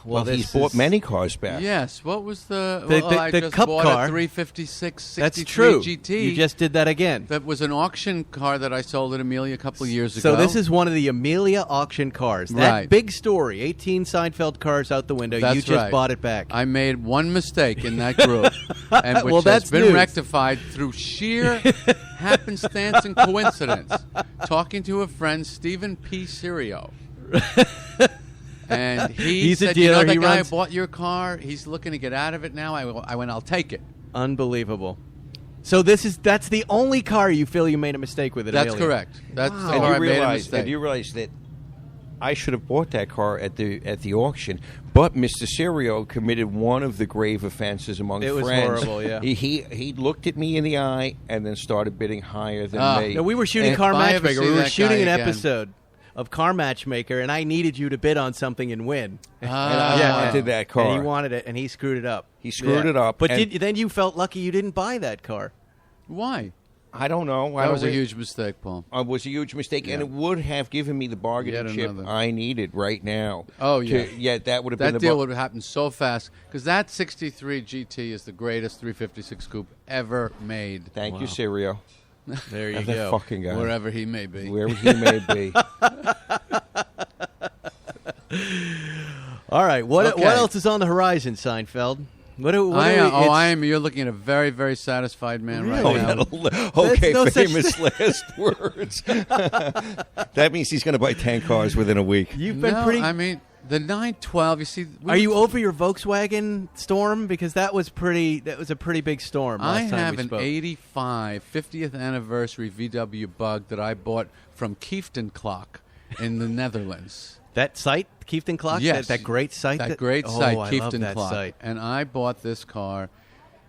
Speaker 2: well, this
Speaker 4: he's bought
Speaker 2: is-
Speaker 4: many cars back.
Speaker 3: Yes. What was the? I
Speaker 2: the
Speaker 3: just
Speaker 2: Cup
Speaker 3: bought
Speaker 2: car.
Speaker 3: a 356 63
Speaker 2: That's true.
Speaker 3: GT.
Speaker 2: You just did that again.
Speaker 3: That was an auction car that I sold at Amelia a couple of years
Speaker 2: So
Speaker 3: ago.
Speaker 2: this is one of the Amelia auction cars. That
Speaker 3: Right.
Speaker 2: big story, 18 Seinfeld cars out the window.
Speaker 3: That's
Speaker 2: you just
Speaker 3: right.
Speaker 2: bought it back.
Speaker 3: I made one mistake in that group, and which
Speaker 2: Well, that's
Speaker 3: has been
Speaker 2: news.
Speaker 3: rectified through sheer happenstance and coincidence. Talking to a friend, Stephen P. Sirio. And
Speaker 2: He's a
Speaker 3: said,
Speaker 2: dealer.
Speaker 3: you know, that
Speaker 2: He
Speaker 3: guy
Speaker 2: runs-
Speaker 3: who bought your car, he's looking to get out of it now. I went, I'll take it.
Speaker 2: Unbelievable. So that's the only car you feel you made a mistake with. At
Speaker 3: That's
Speaker 2: Amelia.
Speaker 3: correct. That's the
Speaker 4: And
Speaker 3: car I
Speaker 4: you
Speaker 3: made a
Speaker 4: realize,
Speaker 3: mistake.
Speaker 4: and you realize that I should have bought that car at the auction, but Mr. Sirio committed one of the grave offenses among
Speaker 2: It was
Speaker 4: friends.
Speaker 2: horrible, yeah.
Speaker 4: He looked at me in the eye and then started bidding higher than me.
Speaker 2: No, we were shooting
Speaker 4: And-
Speaker 2: Car
Speaker 3: if I ever
Speaker 2: Matchmaker.
Speaker 3: see
Speaker 2: We were
Speaker 3: that
Speaker 2: shooting
Speaker 3: guy
Speaker 2: an
Speaker 3: again-
Speaker 2: episode of Car Matchmaker, and I needed you to bid on something and win.
Speaker 4: And I wanted that car.
Speaker 2: And he wanted it, and he screwed it up.
Speaker 4: He screwed it up,
Speaker 2: But
Speaker 4: and-
Speaker 2: then you felt lucky you didn't buy that car.
Speaker 3: Why?
Speaker 4: I don't know.
Speaker 3: That was a huge mistake, Paul.
Speaker 4: It was a huge mistake, and it would have given me the bargaining
Speaker 3: Yet
Speaker 4: chip
Speaker 3: another.
Speaker 4: I needed right now.
Speaker 3: Oh, yeah.
Speaker 4: Yeah, that would have been
Speaker 3: That
Speaker 4: the
Speaker 3: deal would have happened so fast because that 63 GT is the greatest 356 coupe ever made,
Speaker 4: Thank you, Sirio.
Speaker 2: There you
Speaker 4: That
Speaker 2: go.
Speaker 4: fucking guy.
Speaker 3: wherever he may be.
Speaker 4: Wherever he may be.
Speaker 2: All right. What
Speaker 3: Okay.
Speaker 2: else is on the horizon, Seinfeld?
Speaker 3: I am. You're looking at a very, very satisfied man
Speaker 2: Really?
Speaker 3: right now.
Speaker 4: Okay,
Speaker 2: no such
Speaker 4: famous last words. That means he's going to buy 10 cars within a week.
Speaker 2: You've been
Speaker 3: No,
Speaker 2: pretty.
Speaker 3: I mean, the 912. You see,
Speaker 2: Are you over your Volkswagen storm? Because that was a pretty big storm.
Speaker 3: I
Speaker 2: Last time
Speaker 3: have
Speaker 2: we
Speaker 3: an
Speaker 2: spoke.
Speaker 3: 85 50th anniversary VW Bug that I bought from Kieften Clock in the Netherlands.
Speaker 2: That site, Kieften Clock.
Speaker 3: Yes,
Speaker 2: That great site.
Speaker 3: That great site,
Speaker 2: Oh, I love
Speaker 3: Kieften
Speaker 2: that
Speaker 3: Clock.
Speaker 2: site.
Speaker 3: And I bought this car.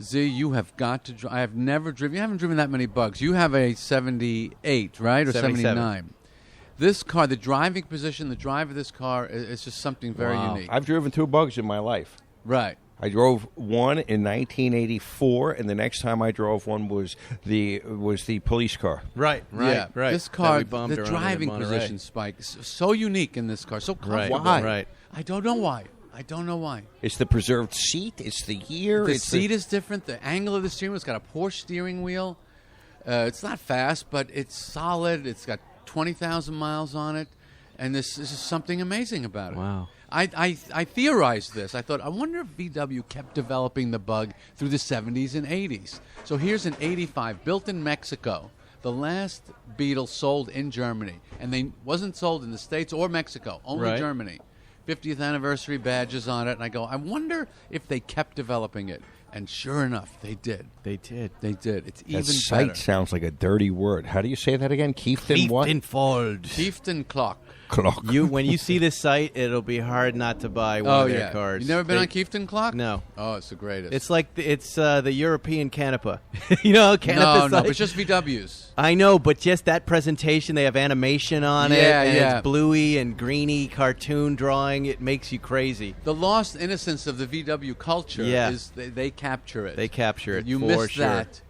Speaker 3: Z, you have got to drive. I have never driven. You haven't driven that many Bugs. You have a 78, right, or
Speaker 2: 77.
Speaker 3: 79. This car, the driving position, the drive of this car is just something very
Speaker 2: Wow.
Speaker 3: unique.
Speaker 4: I've driven 2 Bugs in my life.
Speaker 3: Right.
Speaker 4: I drove one in 1984, and the next time I drove one was the police car.
Speaker 2: Right.
Speaker 3: Yeah.
Speaker 2: Right.
Speaker 3: This
Speaker 2: That
Speaker 3: car,
Speaker 2: we bombed
Speaker 3: the
Speaker 2: around in
Speaker 3: driving
Speaker 2: Monterey.
Speaker 3: position, Spike, is so unique in this car. So
Speaker 2: Right.
Speaker 3: comfortable.
Speaker 4: Why?
Speaker 2: Right.
Speaker 3: I don't know why. I don't know why.
Speaker 4: It's the preserved seat. It's the year.
Speaker 3: The
Speaker 4: it's
Speaker 3: seat is different. The angle of the steering wheel. It's got a Porsche steering wheel. It's not fast, but it's solid. It's got 20,000 miles on it, and this is something amazing about it.
Speaker 2: Wow.
Speaker 3: I theorized this. I thought, I wonder if VW kept developing the Bug through the 70s and 80s. So here's an 85, built in Mexico. The last Beetle sold in Germany, and they wasn't sold in the States or Mexico, only
Speaker 2: Right.
Speaker 3: Germany. 50th anniversary badges on it, and I go, I wonder if they kept developing it. And sure enough, they did.
Speaker 2: They did.
Speaker 3: They did. It's even
Speaker 4: That sight
Speaker 3: better.
Speaker 4: sounds like a dirty word. How do you say that again? Kieften what?
Speaker 2: Fold.
Speaker 3: Kieften Clock.
Speaker 4: Clock.
Speaker 2: When you see this site, it'll be hard not to buy one of their cars.
Speaker 3: You never been
Speaker 2: They-
Speaker 3: on Kieften Clock?
Speaker 2: No.
Speaker 3: Oh, it's the greatest.
Speaker 2: It's like it's the European Canepa. You know, Canepa's
Speaker 3: no,
Speaker 2: like,
Speaker 3: it's just VWs.
Speaker 2: I know, but just that presentation, they have animation on it,
Speaker 3: Yeah,
Speaker 2: and
Speaker 3: yeah.
Speaker 2: it's bluey and greeny cartoon drawing. It makes you crazy.
Speaker 3: The lost innocence of the VW culture
Speaker 2: Yeah.
Speaker 3: is they capture it.
Speaker 2: They capture it
Speaker 3: You
Speaker 2: for
Speaker 3: miss
Speaker 2: sure.
Speaker 3: that.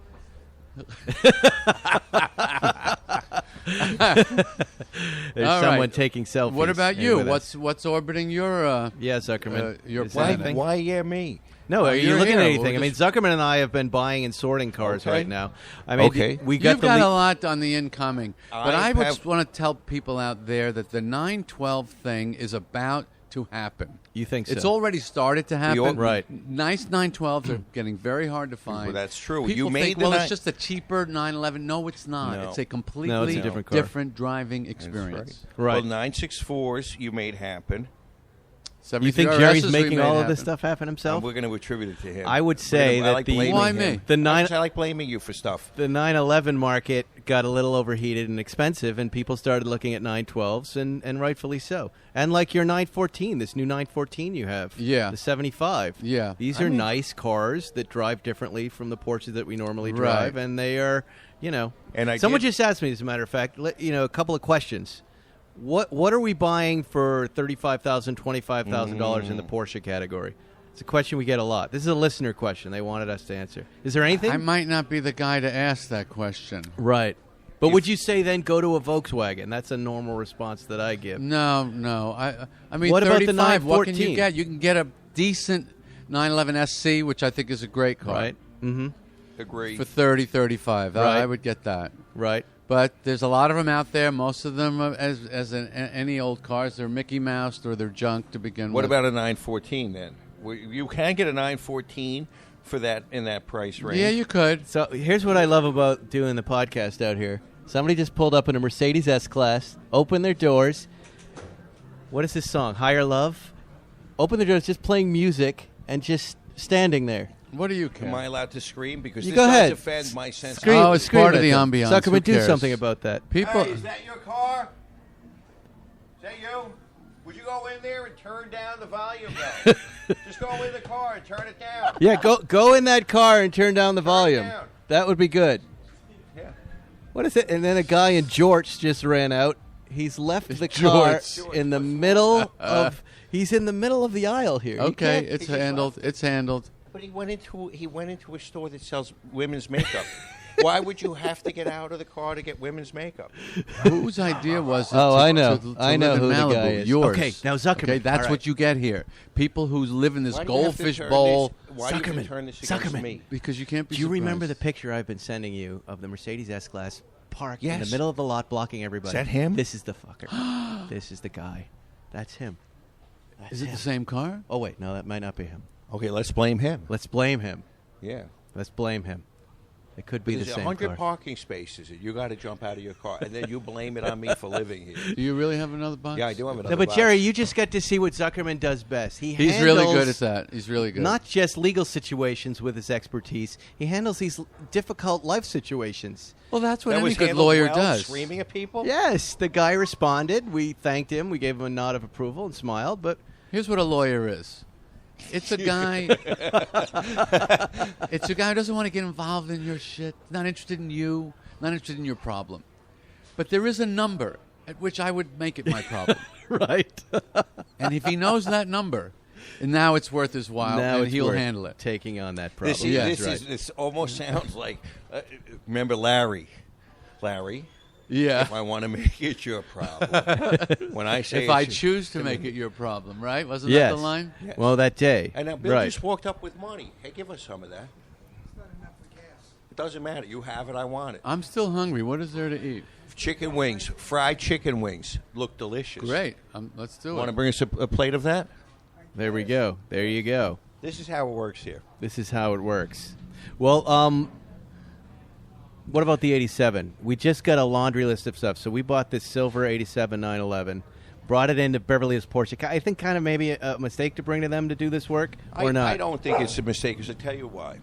Speaker 2: There's
Speaker 3: All
Speaker 2: someone
Speaker 3: right.
Speaker 2: taking selfies.
Speaker 3: What about
Speaker 2: in
Speaker 3: you?
Speaker 2: with us.
Speaker 3: What's orbiting your?
Speaker 2: Yeah, Zuckerman.
Speaker 3: your
Speaker 2: Is
Speaker 3: planet?
Speaker 2: anything?
Speaker 4: Why me?
Speaker 2: No, are you
Speaker 3: you're
Speaker 2: looking
Speaker 3: here.
Speaker 2: at anything?
Speaker 3: We're
Speaker 2: I mean,
Speaker 3: just-
Speaker 2: Zuckerman and I have been buying and sorting cars
Speaker 4: Okay.
Speaker 2: right now. I mean,
Speaker 4: Okay.
Speaker 2: we got
Speaker 3: You've
Speaker 2: the
Speaker 3: got
Speaker 2: le-
Speaker 3: a lot on the incoming, but
Speaker 4: I
Speaker 3: I would
Speaker 4: have-
Speaker 3: want to tell people out there that the 912 thing is about to happen.
Speaker 2: You think so?
Speaker 3: It's already started to happen.
Speaker 2: Right.
Speaker 3: Nice 912s are getting very hard to find.
Speaker 4: Well, that's true.
Speaker 3: People
Speaker 4: You made
Speaker 3: think,
Speaker 4: the
Speaker 3: well,
Speaker 4: nine-
Speaker 3: it's just a cheaper 911. No, it's not.
Speaker 4: No.
Speaker 3: It's a completely
Speaker 2: No, it's a different car.
Speaker 3: different driving
Speaker 4: That's
Speaker 3: experience.
Speaker 2: Right.
Speaker 4: Well, 964s you made happen.
Speaker 2: You think
Speaker 3: 73
Speaker 2: Jerry's
Speaker 3: RSs we
Speaker 2: making
Speaker 3: made
Speaker 2: all of
Speaker 3: happen.
Speaker 2: this stuff happen
Speaker 4: And
Speaker 2: himself?
Speaker 4: we're going to attribute it to him.
Speaker 2: I would say
Speaker 4: I
Speaker 2: that
Speaker 4: like
Speaker 2: the-
Speaker 4: blaming
Speaker 3: Why
Speaker 4: him.
Speaker 3: me?
Speaker 2: The nine-
Speaker 4: I like blaming you for stuff.
Speaker 2: The 911 market got a little overheated and expensive, and people started looking at 912s, and rightfully so. And like your 914, this new 914 you have,
Speaker 3: Yeah.
Speaker 2: the 75.
Speaker 3: Yeah.
Speaker 2: These
Speaker 3: I
Speaker 2: are
Speaker 3: mean-
Speaker 2: nice cars that drive differently from the Porsches that we normally
Speaker 3: Right.
Speaker 2: drive, and they are,
Speaker 4: And I
Speaker 2: someone
Speaker 4: did-
Speaker 2: just asked me, as a matter of fact, a couple of questions. What are we buying for $35,000, $25,000 in the Porsche category? It's a question we get a lot. This is a listener question. They wanted us to answer. Is there anything?
Speaker 3: I might not be the guy to ask that question.
Speaker 2: Right. But would you say then go to a Volkswagen? That's a normal response that I give.
Speaker 3: No. I mean,
Speaker 2: What about the
Speaker 3: 35, what can you
Speaker 2: 914?
Speaker 3: get? You can get a decent 911 SC, which I think is a great car.
Speaker 2: Right. Mm-hmm.
Speaker 4: Agree.
Speaker 3: For 30, 35.
Speaker 2: Right.
Speaker 3: I would get that.
Speaker 2: Right.
Speaker 3: But there's a lot of them out there. Most of them, any old cars, they're Mickey Mouse or they're junk to begin
Speaker 4: What
Speaker 3: with.
Speaker 4: about a 914 then? You can get a 914 for that in that price range.
Speaker 3: Yeah, you could.
Speaker 2: So here's what I love about doing the podcast out here. Somebody just pulled up in a Mercedes S-Class, opened their doors. What is this song? Higher Love? Open their doors, just playing music and just standing there.
Speaker 3: What do you care?
Speaker 4: Am I allowed to scream? Because
Speaker 2: You
Speaker 4: this
Speaker 2: go
Speaker 4: does
Speaker 2: ahead.
Speaker 4: offend my sense.
Speaker 2: Scream-
Speaker 3: Oh, it's
Speaker 2: scream
Speaker 3: part of
Speaker 2: at
Speaker 3: the
Speaker 2: them.
Speaker 3: ambiance.
Speaker 2: Zuckerman,
Speaker 3: Who
Speaker 2: do
Speaker 3: cares?
Speaker 2: something about that.
Speaker 3: People.
Speaker 4: Hey, is that your car? Is that you? Would you go in there and turn down the volume, though? Just go in the car and turn it down.
Speaker 2: Yeah, go in that car and turn down the volume.
Speaker 4: down.
Speaker 2: That would be good.
Speaker 4: Yeah.
Speaker 2: What is it? And then a guy in jorts just ran out. He's left the car
Speaker 3: Jorts.
Speaker 2: in the middle of. He's in the middle of the aisle here. You
Speaker 3: Okay,
Speaker 2: can't-
Speaker 3: it's
Speaker 4: just
Speaker 3: handled. It's handled.
Speaker 4: But he went into a store that sells women's makeup. Why would you have to get out of the car to get women's makeup?
Speaker 3: Whose idea was it?
Speaker 2: Oh,
Speaker 3: to,
Speaker 2: I know.
Speaker 3: To
Speaker 2: I know
Speaker 3: live in
Speaker 2: who the
Speaker 3: Malibu?
Speaker 2: guy is.
Speaker 3: Yours.
Speaker 2: Okay, now Zuckerman.
Speaker 3: Okay, that's
Speaker 2: All right.
Speaker 3: what you get here. People who live in this
Speaker 4: Why do you have to
Speaker 3: goldfish
Speaker 4: turn
Speaker 3: bowl.
Speaker 4: this- Why do you have to
Speaker 2: Zuckerman.
Speaker 4: turn this against
Speaker 2: Zuckerman.
Speaker 4: me?
Speaker 3: Because you can't be.
Speaker 2: Do you remember the
Speaker 3: surprised.
Speaker 2: picture I've been sending you of the Mercedes S-Class parked in the
Speaker 4: Yes.
Speaker 2: middle of the lot, blocking everybody?
Speaker 4: Is that him?
Speaker 2: This is the fucker. This is the guy. That's him. That's
Speaker 3: Is it
Speaker 2: him.
Speaker 3: the same car?
Speaker 2: Oh wait, no, that might not be him.
Speaker 4: Okay, let's blame him.
Speaker 2: Let's blame him.
Speaker 4: Yeah.
Speaker 2: Let's blame him. It could be
Speaker 4: There's
Speaker 2: the same
Speaker 4: 100
Speaker 2: car.
Speaker 4: parking spaces. You got to jump out of your car, and then you blame it on me for living here.
Speaker 3: Do you really have another box?
Speaker 4: Yeah, I do have another
Speaker 2: No, but
Speaker 4: box.
Speaker 2: Jerry, you just got to see what Zuckerman does best.
Speaker 3: He's really good
Speaker 2: handles
Speaker 3: at that. He's really good.
Speaker 2: Not just legal situations with his expertise. He handles these difficult life situations.
Speaker 3: well, that's what
Speaker 4: That
Speaker 3: any
Speaker 4: was
Speaker 3: good
Speaker 4: handled
Speaker 3: lawyer
Speaker 4: well,
Speaker 3: does.
Speaker 4: Screaming at people?
Speaker 2: Yes, the guy responded. We thanked him. We gave him a nod of approval and smiled. But
Speaker 3: Here's what a lawyer is. It's a guy. It's a guy who doesn't want to get involved in your shit. Not interested in you. Not interested in your problem. But there is a number at which I would make it my problem.
Speaker 2: right
Speaker 3: And if he knows that number, and now it's worth his while,
Speaker 2: now
Speaker 3: and
Speaker 2: it's
Speaker 3: he'll
Speaker 2: worth
Speaker 3: handle it.
Speaker 2: taking on that problem.
Speaker 4: This, is,
Speaker 3: Yeah,
Speaker 4: this,
Speaker 3: that's
Speaker 4: is, this almost sounds like, remember Larry? Larry,
Speaker 3: Yeah.
Speaker 4: if I want to make it your problem. When I say
Speaker 3: If I
Speaker 4: it's-
Speaker 3: choose to make it your problem, right? Wasn't
Speaker 2: Yes.
Speaker 3: that the line?
Speaker 4: Yes.
Speaker 2: Well, that day.
Speaker 4: And now Bill
Speaker 2: right.
Speaker 4: just walked up with money. Hey, give us some of that. It doesn't matter. You have it. I want it.
Speaker 3: I'm still hungry. What is there to eat?
Speaker 4: Chicken wings, fried chicken wings, look delicious.
Speaker 3: Great. Let's do
Speaker 4: Want to
Speaker 3: it.
Speaker 4: bring us a plate of that?
Speaker 2: There we go. There you go.
Speaker 4: This is how it works here.
Speaker 2: This is how it works. Well, what about the 87? We just got a laundry list of stuff. So we bought this silver 87 911, brought it into Beverly Hills Porsche. I think kind of maybe a mistake to bring to them to do this work, or not?
Speaker 4: I don't think it's a mistake, because I tell you why.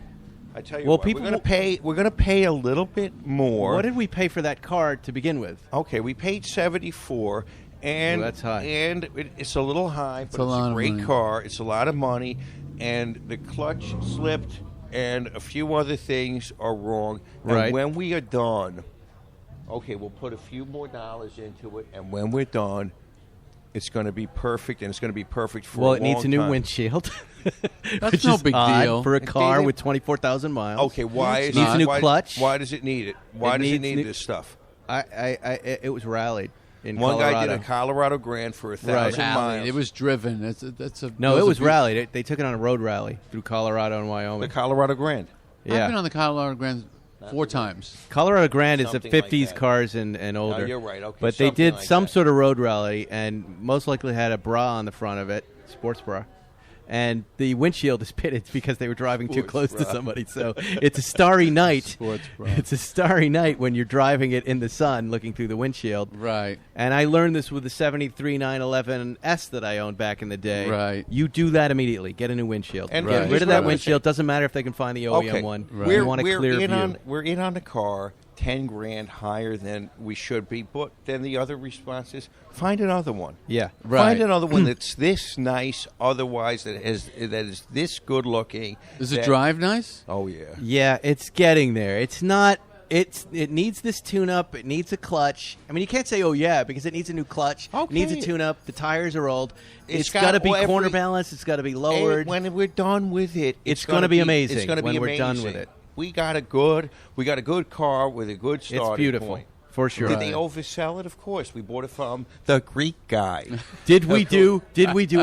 Speaker 2: Well,
Speaker 4: why.
Speaker 2: people-
Speaker 4: We're going to pay a little bit more.
Speaker 2: What did we pay for that car to begin with?
Speaker 4: Okay, we paid $74, and
Speaker 2: Well, that's high.
Speaker 4: And it's a little high, but
Speaker 3: a lot
Speaker 4: it's a
Speaker 3: of
Speaker 4: great
Speaker 3: money.
Speaker 4: car. It's a lot of money, and the clutch slipped, and a few other things are wrong.
Speaker 2: Right.
Speaker 4: And when we are done, okay, we'll put a few more dollars into it, and when we're done, it's going to be perfect, and it's going to be perfect for
Speaker 2: Well,
Speaker 4: a
Speaker 2: it needs
Speaker 4: long
Speaker 2: a new
Speaker 4: time.
Speaker 2: windshield.
Speaker 3: That's
Speaker 2: which
Speaker 3: no
Speaker 2: is
Speaker 3: big
Speaker 2: odd
Speaker 3: deal.
Speaker 2: for a car
Speaker 4: David-
Speaker 2: with 24,000 miles.
Speaker 4: Okay, why
Speaker 3: It's
Speaker 4: is
Speaker 2: needs
Speaker 3: not.
Speaker 2: a new
Speaker 4: why,
Speaker 2: clutch.
Speaker 4: Why does it need it? Why does it
Speaker 2: needs
Speaker 4: need
Speaker 2: new-
Speaker 4: this stuff?
Speaker 2: It was rallied in
Speaker 4: One
Speaker 2: Colorado.
Speaker 4: guy did a Colorado Grand for 1,000
Speaker 3: Rallied.
Speaker 4: miles.
Speaker 3: It was driven.
Speaker 2: No, it was rallied. They took it on a road rally through Colorado and
Speaker 4: the
Speaker 2: Wyoming.
Speaker 4: Colorado Grand.
Speaker 3: I've been
Speaker 2: Yeah,
Speaker 3: on the Colorado Grand 4 times.
Speaker 2: Colorado Grand is the
Speaker 4: Something like
Speaker 2: 50s
Speaker 4: that.
Speaker 2: cars and older.
Speaker 4: No, you're right. Okay,
Speaker 2: But they
Speaker 4: something
Speaker 2: did
Speaker 4: like
Speaker 2: some
Speaker 4: that.
Speaker 2: sort of road rally, and most likely had a bra on the front of it, sports bra. And the windshield is pitted because they were driving too
Speaker 4: Sports
Speaker 2: close to
Speaker 4: bra.
Speaker 2: somebody. So it's a starry night.
Speaker 3: Sports bra.
Speaker 2: It's a starry night when you're driving it in the sun, looking through the windshield.
Speaker 3: Right.
Speaker 2: And I learned this with the 73 911S that I owned back in the day.
Speaker 3: Right.
Speaker 2: You do that immediately. Get a new windshield.
Speaker 4: And
Speaker 2: Get
Speaker 3: Right.
Speaker 2: rid of that
Speaker 4: Right.
Speaker 2: windshield. Doesn't matter if they can find the OEM
Speaker 4: Okay,
Speaker 2: one.
Speaker 3: Right.
Speaker 2: You want a
Speaker 4: we're
Speaker 2: clear
Speaker 4: in
Speaker 2: view.
Speaker 4: we're in on the car 10 grand higher than we should be, but then the other response is find another one.
Speaker 2: Yeah.
Speaker 3: Right.
Speaker 4: Find another one that's this nice, otherwise that is this good looking.
Speaker 3: Does it
Speaker 4: that-
Speaker 3: drive nice?
Speaker 4: Oh yeah.
Speaker 2: Yeah, it's getting there. It's not. It needs this tune-up. It needs a clutch. I mean, you can't say, "Oh yeah," because it needs a new clutch. It needs a
Speaker 4: Okay.
Speaker 2: tune-up. The tires are old.
Speaker 4: It's
Speaker 2: It's got to
Speaker 4: got
Speaker 2: be
Speaker 4: every-
Speaker 2: corner balanced. It's got to be lowered.
Speaker 4: And when we're done with it,
Speaker 2: It's gonna be amazing
Speaker 4: It's going to
Speaker 2: when
Speaker 4: be
Speaker 2: we're
Speaker 4: amazing.
Speaker 2: done with it.
Speaker 4: We got a good car with a good starting
Speaker 2: It's beautiful,
Speaker 4: point.
Speaker 2: for sure.
Speaker 4: Did they oversell it? Of course. We bought it from the Greek guy.
Speaker 2: Did we do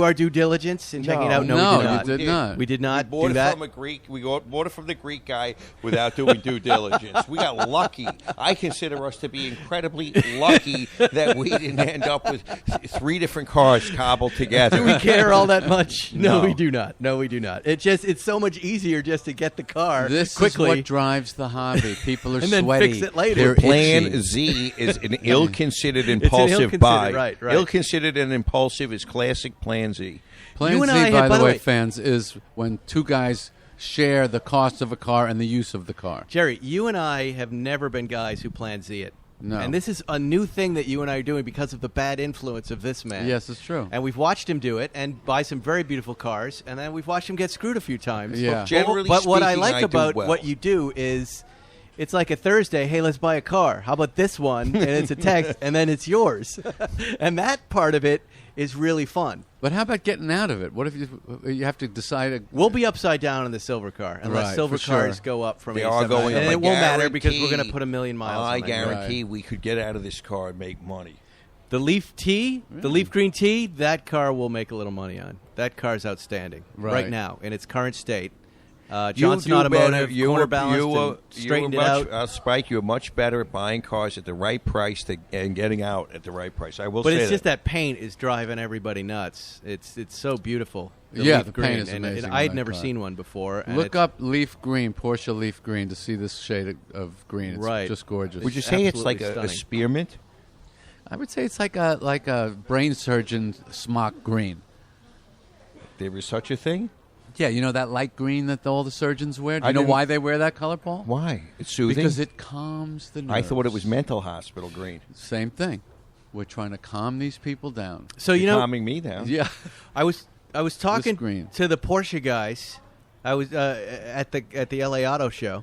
Speaker 2: our due diligence in checking it out? No,
Speaker 3: No,
Speaker 2: we did not.
Speaker 3: you did not.
Speaker 2: We did not
Speaker 4: We bought
Speaker 2: do
Speaker 4: it
Speaker 2: that.
Speaker 4: from a Greek. Bought it from the Greek guy without doing due diligence. We got lucky. I consider us to be incredibly lucky that we didn't end up with 3 different cars cobbled together.
Speaker 2: Do we care all that much? No,
Speaker 4: No.
Speaker 2: we do not. No, we do not. It's so much easier just to get the car
Speaker 3: This
Speaker 2: quickly
Speaker 3: is what drives the hobby. People are
Speaker 2: And then
Speaker 3: sweaty.
Speaker 2: fix it later.
Speaker 3: They're
Speaker 4: Plan
Speaker 3: itchy.
Speaker 4: Z is an ill-considered impulsive
Speaker 2: ill-considered,
Speaker 4: buy.
Speaker 2: right.
Speaker 4: Ill-considered and impulsive is classic Plan Z.
Speaker 3: Plan
Speaker 2: You and
Speaker 3: Z,
Speaker 2: I
Speaker 3: by
Speaker 2: have- by
Speaker 3: the
Speaker 2: the
Speaker 3: way,
Speaker 2: way-
Speaker 3: fans, is when 2 guys share the cost of a car and the use of the car.
Speaker 2: Jerry, you and I have never been guys who Plan Z it.
Speaker 3: No.
Speaker 2: And this is a new thing that you and I are doing because of the bad influence of this man.
Speaker 3: Yes, it's true.
Speaker 2: And we've watched him do it and buy some very beautiful cars, and then we've watched him get screwed a few times.
Speaker 3: Yeah.
Speaker 4: Generally
Speaker 2: But what I
Speaker 4: speaking,
Speaker 2: like
Speaker 4: I do
Speaker 2: about
Speaker 4: well.
Speaker 2: what you do is it's like a Thursday, hey, let's buy a car. How about this one? And it's a text, and then it's yours. And that part of it is really fun.
Speaker 3: But how about getting out of it? What if you have to decide?
Speaker 2: We'll be upside down in the silver car unless
Speaker 3: Right,
Speaker 2: silver
Speaker 3: for sure.
Speaker 2: cars go up from
Speaker 4: They
Speaker 2: 87.
Speaker 4: are going
Speaker 2: and
Speaker 4: up. I
Speaker 2: it won't matter because we're
Speaker 4: guarantee-
Speaker 2: going to put 1,000,000 miles
Speaker 4: I
Speaker 2: on it.
Speaker 4: guarantee we could get out of this car and make money.
Speaker 2: The Leaf T, the Leaf Green T, that car will make a little money on. That car's outstanding
Speaker 3: Right.
Speaker 2: now in its current state.
Speaker 4: You
Speaker 2: Johnson
Speaker 4: do
Speaker 2: Automotive,
Speaker 4: better.
Speaker 2: corner balanced, and straightened it out.
Speaker 4: Spike, you're much better at buying cars at the right price and getting out at the right price. I will
Speaker 2: But
Speaker 4: say
Speaker 2: it's just that paint is driving everybody nuts. It's so beautiful.
Speaker 3: Yeah,
Speaker 2: Leaf
Speaker 3: the
Speaker 2: green.
Speaker 3: paint is
Speaker 2: and
Speaker 3: amazing
Speaker 2: I'd
Speaker 3: on that
Speaker 2: never
Speaker 3: car.
Speaker 2: seen one before. and
Speaker 3: Look
Speaker 2: it's-
Speaker 3: up Leaf Green, Porsche Leaf Green, to see this shade of green. It's
Speaker 2: Right.
Speaker 3: just gorgeous.
Speaker 4: Would you say it's like
Speaker 2: absolutely
Speaker 4: a
Speaker 2: stunning.
Speaker 4: spearmint?
Speaker 3: I would say it's like a brain surgeon smock green.
Speaker 4: There is such a thing?
Speaker 3: Yeah, you know that light green that all the surgeons wear? Do
Speaker 4: I
Speaker 3: you know
Speaker 4: didn't-
Speaker 3: why they wear that color, Paul?
Speaker 4: Why? It's soothing?
Speaker 3: Because it calms the nerves.
Speaker 4: I thought it was mental hospital green.
Speaker 3: Same thing. We're trying to calm these people down.
Speaker 2: So
Speaker 4: You're
Speaker 2: you know,
Speaker 4: calming me down.
Speaker 3: Yeah.
Speaker 2: I was talking
Speaker 3: green.
Speaker 2: to the Porsche guys. I was at the LA Auto Show.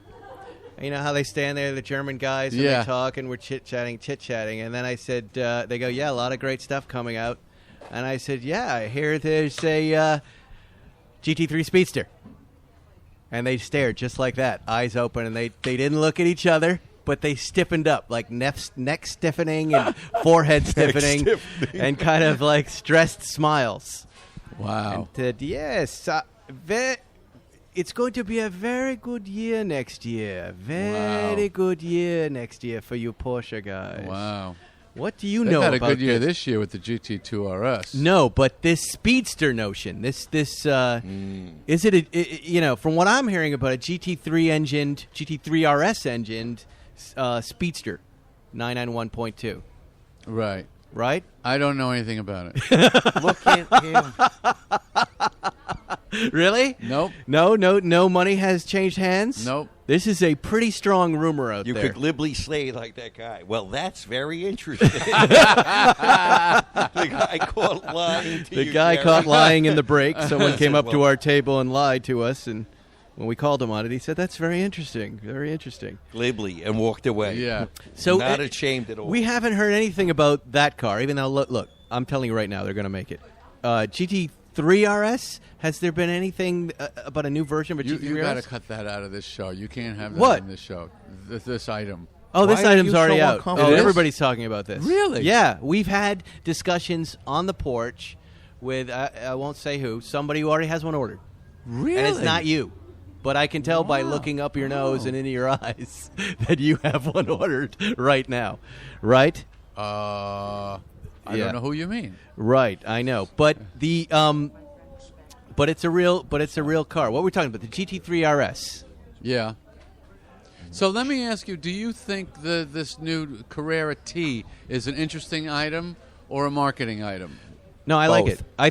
Speaker 2: You know how they stand there, the German guys, and
Speaker 3: Yeah.
Speaker 2: they talk, and we're chit-chatting. And then I said, they go, yeah, a lot of great stuff coming out. And I said, yeah, I hear there's a GT3 Speedster. And they stared just like that, eyes open, and they didn't look at each other, but they stiffened up, like neck stiffening and forehead stiffening, and kind of like stressed smiles.
Speaker 3: Wow.
Speaker 2: And said, yes, it's going to be a very good year next year. Very good year next year for you Porsche guys.
Speaker 3: Wow.
Speaker 2: What do you
Speaker 3: They've
Speaker 2: know
Speaker 3: had
Speaker 2: about
Speaker 3: a good year
Speaker 2: this?
Speaker 3: this year with the GT2 RS.
Speaker 2: No, but this speedster notion, is it from what I'm hearing about a GT3 RS engined speedster, 991.2,
Speaker 3: Right.
Speaker 2: right?
Speaker 3: I don't know anything about it.
Speaker 4: Look at him.
Speaker 2: Really?
Speaker 3: Nope.
Speaker 2: No money has changed hands?
Speaker 3: Nope.
Speaker 2: This is a pretty strong rumor out
Speaker 4: You
Speaker 2: there.
Speaker 4: could glibly say like that guy. Well, that's very interesting. The guy caught lying to
Speaker 2: The
Speaker 4: you,
Speaker 2: guy
Speaker 4: Jerry.
Speaker 2: caught lying in the break. Someone came up to
Speaker 4: Well-
Speaker 2: our table and lied to us, and when we called him on it, he said, "That's very interesting, very interesting."
Speaker 4: Glibly and walked away.
Speaker 3: Yeah.
Speaker 2: So
Speaker 4: Not ashamed at all.
Speaker 2: We haven't heard anything about that car, even though look, I'm telling you right now, they're going to make it. GT3 RS. Has there been anything about a new version of a GT3
Speaker 3: You
Speaker 2: RS?
Speaker 3: got to cut that out of this show. You can't have that
Speaker 2: What?
Speaker 3: in this show. This item.
Speaker 2: Oh, this
Speaker 4: Why are
Speaker 2: item's
Speaker 4: you
Speaker 2: already
Speaker 4: so
Speaker 2: out.
Speaker 4: uncomfortable?
Speaker 2: Oh,
Speaker 3: It is?
Speaker 2: everybody's talking about this.
Speaker 3: Really?
Speaker 2: Yeah, we've had discussions on the porch with I won't say who, somebody who already has one ordered,
Speaker 3: Really?
Speaker 2: and it's not you. But I can tell by looking up your nose and into your eyes that you have one ordered right now, right?
Speaker 3: I
Speaker 2: Yeah.
Speaker 3: don't know who you mean.
Speaker 2: Right, I know. But the but it's a real car. What we're talking about, the GT3 RS.
Speaker 3: Yeah. So let me ask you: do you think this new Carrera T is an interesting item or a marketing item?
Speaker 2: No, I like
Speaker 4: Both.
Speaker 2: it. I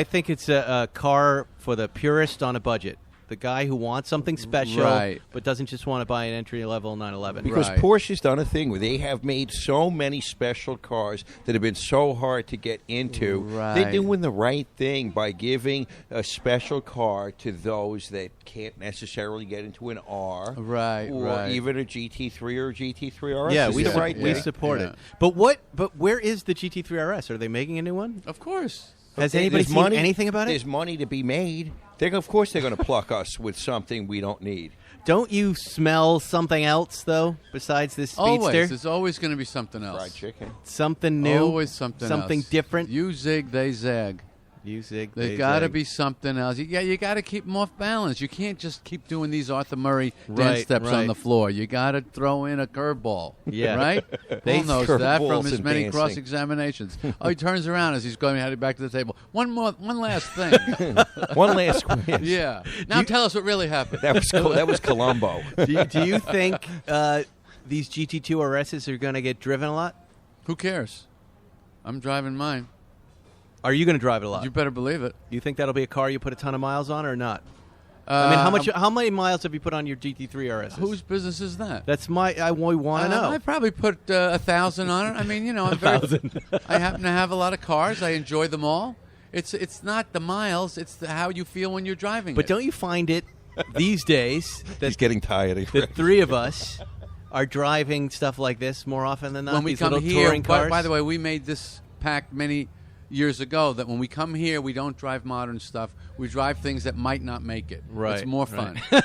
Speaker 2: think it's a car for the purist on a budget. The guy who wants something special,
Speaker 3: Right.
Speaker 2: but doesn't just want to buy an entry-level 911.
Speaker 4: Because
Speaker 3: Right.
Speaker 4: Porsche's done a thing where they have made so many special cars that have been so hard to get into.
Speaker 3: Right.
Speaker 4: They're doing the right thing by giving a special car to those that can't necessarily get into an R,
Speaker 3: Right,
Speaker 4: or
Speaker 3: right.
Speaker 4: even a GT3 or a GT3 RS.
Speaker 2: Yeah,
Speaker 4: It's
Speaker 2: we
Speaker 4: the right
Speaker 2: we
Speaker 4: thing.
Speaker 2: support
Speaker 3: Yeah.
Speaker 2: it. But where is the GT3 RS? Are they making a new one?
Speaker 3: Of course.
Speaker 2: Has
Speaker 4: There's
Speaker 2: anybody seen
Speaker 4: money-
Speaker 2: anything about it?
Speaker 4: There's money to be made. Of course, they're going to pluck us with something we don't need.
Speaker 2: Don't you smell something else though besides this speedster?
Speaker 3: Always. There's always going to be something else.
Speaker 4: Fried chicken.
Speaker 2: Something new?
Speaker 3: Always something
Speaker 2: Something
Speaker 3: else.
Speaker 2: different?
Speaker 3: You zig, they zag.
Speaker 2: You zig,
Speaker 3: There's
Speaker 2: they
Speaker 3: got to
Speaker 2: zag.
Speaker 3: be something else. You got to keep them off balance. You can't just keep doing these Arthur Murray dance
Speaker 2: Right,
Speaker 3: steps
Speaker 2: right.
Speaker 3: on the floor. You got to throw in a curveball.
Speaker 2: Yeah.
Speaker 3: Right? Paul knows that from
Speaker 4: Curveballs
Speaker 3: his
Speaker 4: and
Speaker 3: many
Speaker 4: dancing.
Speaker 3: cross examinations. Oh, he turns around as he's going headed back to the table. One last thing.
Speaker 4: One last quiz.
Speaker 3: Yeah. Now tell us what really happened.
Speaker 4: That was Columbo.
Speaker 2: Do you think these GT2 RSs are going to get driven a lot?
Speaker 3: Who cares? I'm driving mine.
Speaker 2: Are you going to drive it a lot?
Speaker 3: You better believe it.
Speaker 2: You think that'll be a car you put a ton of miles on or not? I mean, how many miles have you put on your GT3 RS?
Speaker 3: Whose business is that?
Speaker 2: That's I want to know.
Speaker 3: I probably put 1,000 on it. I mean, I'm I happen to have a lot of cars. I enjoy them all. It's not the miles. It's how you feel when you're driving.
Speaker 2: But
Speaker 3: it.
Speaker 2: don't you find it these days
Speaker 4: He's
Speaker 2: that
Speaker 4: getting tired.
Speaker 2: the three of us are driving stuff like this more often than not?
Speaker 3: when we
Speaker 2: these
Speaker 3: come
Speaker 2: little
Speaker 3: here?
Speaker 2: touring cars.
Speaker 3: By the way, we made this pact many years ago that when we come here, we don't drive modern stuff. We drive things that might not make it.
Speaker 2: Right,
Speaker 3: It's more
Speaker 2: right.
Speaker 3: fun.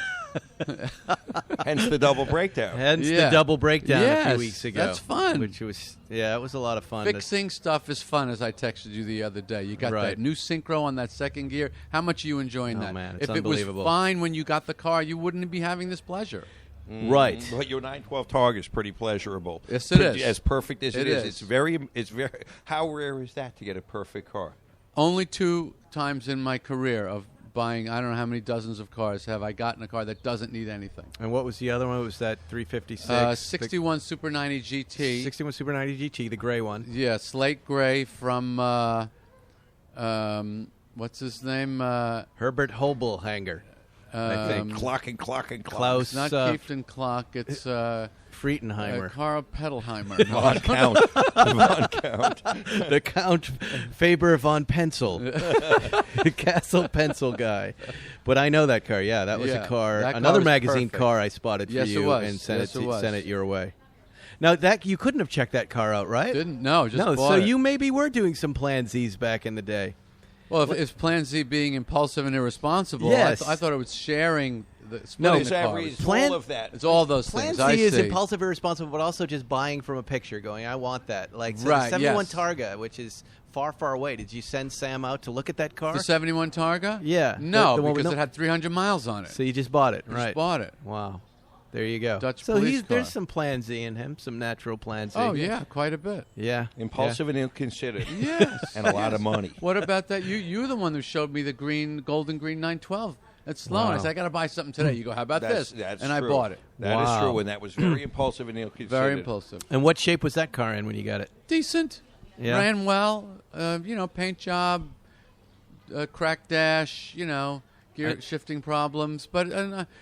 Speaker 4: Hence the double breakdown.
Speaker 2: Hence
Speaker 3: Yeah.
Speaker 2: the double breakdown a
Speaker 3: Yes,
Speaker 2: few weeks ago.
Speaker 3: that's fun.
Speaker 2: Which was it was a lot of fun.
Speaker 3: Fixing stuff is fun, as I texted you the other day. You got
Speaker 2: Right.
Speaker 3: that new synchro on that second gear. How much are you enjoying
Speaker 2: Oh,
Speaker 3: that?
Speaker 2: man, it's
Speaker 3: if it was
Speaker 2: unbelievable.
Speaker 3: fine when you got the car, you wouldn't be having this pleasure.
Speaker 2: Right.
Speaker 4: But your 912 Target is pretty pleasurable.
Speaker 3: Yes, it is.
Speaker 4: As perfect as
Speaker 3: It
Speaker 4: it is.
Speaker 3: is.
Speaker 4: It's very. How rare is that to get a perfect car?
Speaker 3: Only 2 times in my career of buying, I don't know how many dozens of cars, have I gotten a car that doesn't need anything.
Speaker 2: And what was the other one? It was that 356?
Speaker 3: 61 Super 90
Speaker 2: the
Speaker 3: GT.
Speaker 2: 61 Super 90 GT, the gray one.
Speaker 3: Yeah, slate gray from, what's his name?
Speaker 2: Herbert Hobelhanger, I think.
Speaker 4: Clock and clock.
Speaker 2: Klaus
Speaker 3: Not Kieften Clock, it's
Speaker 2: Friedenheimer.
Speaker 3: Carl Pedalheimer.
Speaker 4: Von Count. Von Count.
Speaker 2: The Count Faber von Pencil. The Castle Pencil guy. But I know that car. Yeah, that was
Speaker 3: Yeah,
Speaker 2: a car.
Speaker 3: that car
Speaker 2: Another
Speaker 3: was
Speaker 2: magazine
Speaker 3: perfect.
Speaker 2: car I spotted for
Speaker 3: Yes, it
Speaker 2: you
Speaker 3: was.
Speaker 2: and sent,
Speaker 3: Yes, it was.
Speaker 2: sent it your way. Now, that you couldn't have checked that car out, right?
Speaker 3: Didn't? No, just
Speaker 2: no,
Speaker 3: bought
Speaker 2: so
Speaker 3: it.
Speaker 2: you maybe were doing some Plan Zs back in the day.
Speaker 3: Well, if Plan Z being impulsive and irresponsible,
Speaker 2: Yes.
Speaker 3: I thought it was sharing the
Speaker 2: No,
Speaker 3: splitting
Speaker 4: It's
Speaker 3: the
Speaker 4: every-
Speaker 3: cars.
Speaker 4: it's
Speaker 2: Plan-
Speaker 4: all of that.
Speaker 3: It's all those
Speaker 2: Plan
Speaker 3: things.
Speaker 2: Z
Speaker 3: I
Speaker 2: is
Speaker 3: see.
Speaker 2: impulsive, irresponsible, but also just buying from a picture, going, I want that. Like so
Speaker 3: Right,
Speaker 2: the 71
Speaker 3: yes.
Speaker 2: Targa, which is far, far away. Did you send Sam out to look at that car?
Speaker 3: The 71 Targa?
Speaker 2: Yeah.
Speaker 3: No,
Speaker 2: The one with
Speaker 3: because it had 300 miles on it.
Speaker 2: So you just bought it, right?
Speaker 3: Just bought it.
Speaker 2: Wow. There you go.
Speaker 3: Dutch
Speaker 2: so
Speaker 3: police car.
Speaker 2: there's some Plan Z in him, some natural Plan Z.
Speaker 3: Oh, yeah, quite a bit.
Speaker 2: Yeah.
Speaker 4: Impulsive and ill-considered.
Speaker 3: Yes.
Speaker 4: And a lot of money.
Speaker 3: What about that? You're the one who showed me the golden green 912 at Sloan. I said, I got to buy something today. You go, how about this?
Speaker 4: That's
Speaker 3: and
Speaker 4: true.
Speaker 3: I bought it.
Speaker 4: That is
Speaker 2: Wow.
Speaker 4: true, and that was very impulsive and ill-considered.
Speaker 3: Very impulsive.
Speaker 2: And what shape was that car in when you got it?
Speaker 3: Decent.
Speaker 2: Yeah.
Speaker 3: Ran well. Paint job, crack dash, gear shifting problems. But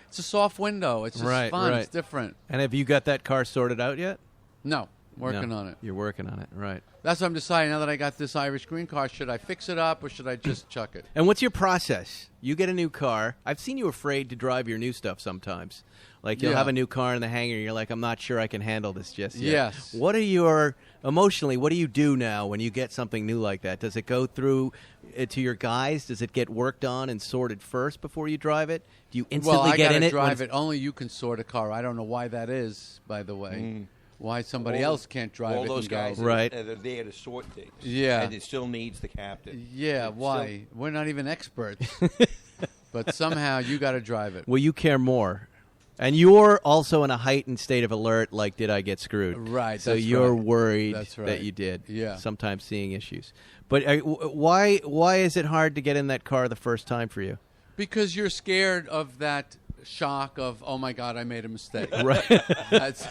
Speaker 3: it's a soft window. It's just fun.
Speaker 2: Right.
Speaker 3: It's different.
Speaker 2: And have you got that car sorted out yet?
Speaker 3: No. Working
Speaker 2: No.
Speaker 3: on it.
Speaker 2: You're working on it, right.
Speaker 3: That's what I'm deciding. Now that I got this Irish green car, should I fix it up or should I just chuck it?
Speaker 2: And what's your process? You get a new car. I've seen you afraid to drive your new stuff sometimes. Like you'll
Speaker 3: Yeah.
Speaker 2: have a new car in the hangar and you're like, I'm not sure I can handle this just yet.
Speaker 3: Yes.
Speaker 2: What do you do now when you get something new like that? Does it go through to your guys? Does it get worked on and sorted first before you drive it? Do you instantly
Speaker 3: I
Speaker 2: get
Speaker 3: gotta
Speaker 2: in it?
Speaker 3: drive it. Only you can sort a car. I don't know why that is, by the way. Why somebody else can't drive
Speaker 4: all
Speaker 3: it.
Speaker 4: those
Speaker 3: and go.
Speaker 4: guys,
Speaker 2: Right.
Speaker 4: they're there to sort things.
Speaker 3: Yeah.
Speaker 4: And it still needs the captain.
Speaker 3: Yeah,
Speaker 4: It's
Speaker 3: why? We're not even experts. But somehow you got to drive it.
Speaker 2: Well, you care more. And you're also in a heightened state of alert, like, did I get screwed?
Speaker 3: Right,
Speaker 2: So
Speaker 3: that's
Speaker 2: you're
Speaker 3: right.
Speaker 2: worried
Speaker 3: That's right.
Speaker 2: that you did.
Speaker 3: Yeah.
Speaker 2: Sometimes seeing issues. But why is it hard to get in that car the first time for you?
Speaker 3: Because you're scared of that shock of, oh my God, I made a mistake.
Speaker 2: Right.
Speaker 3: That's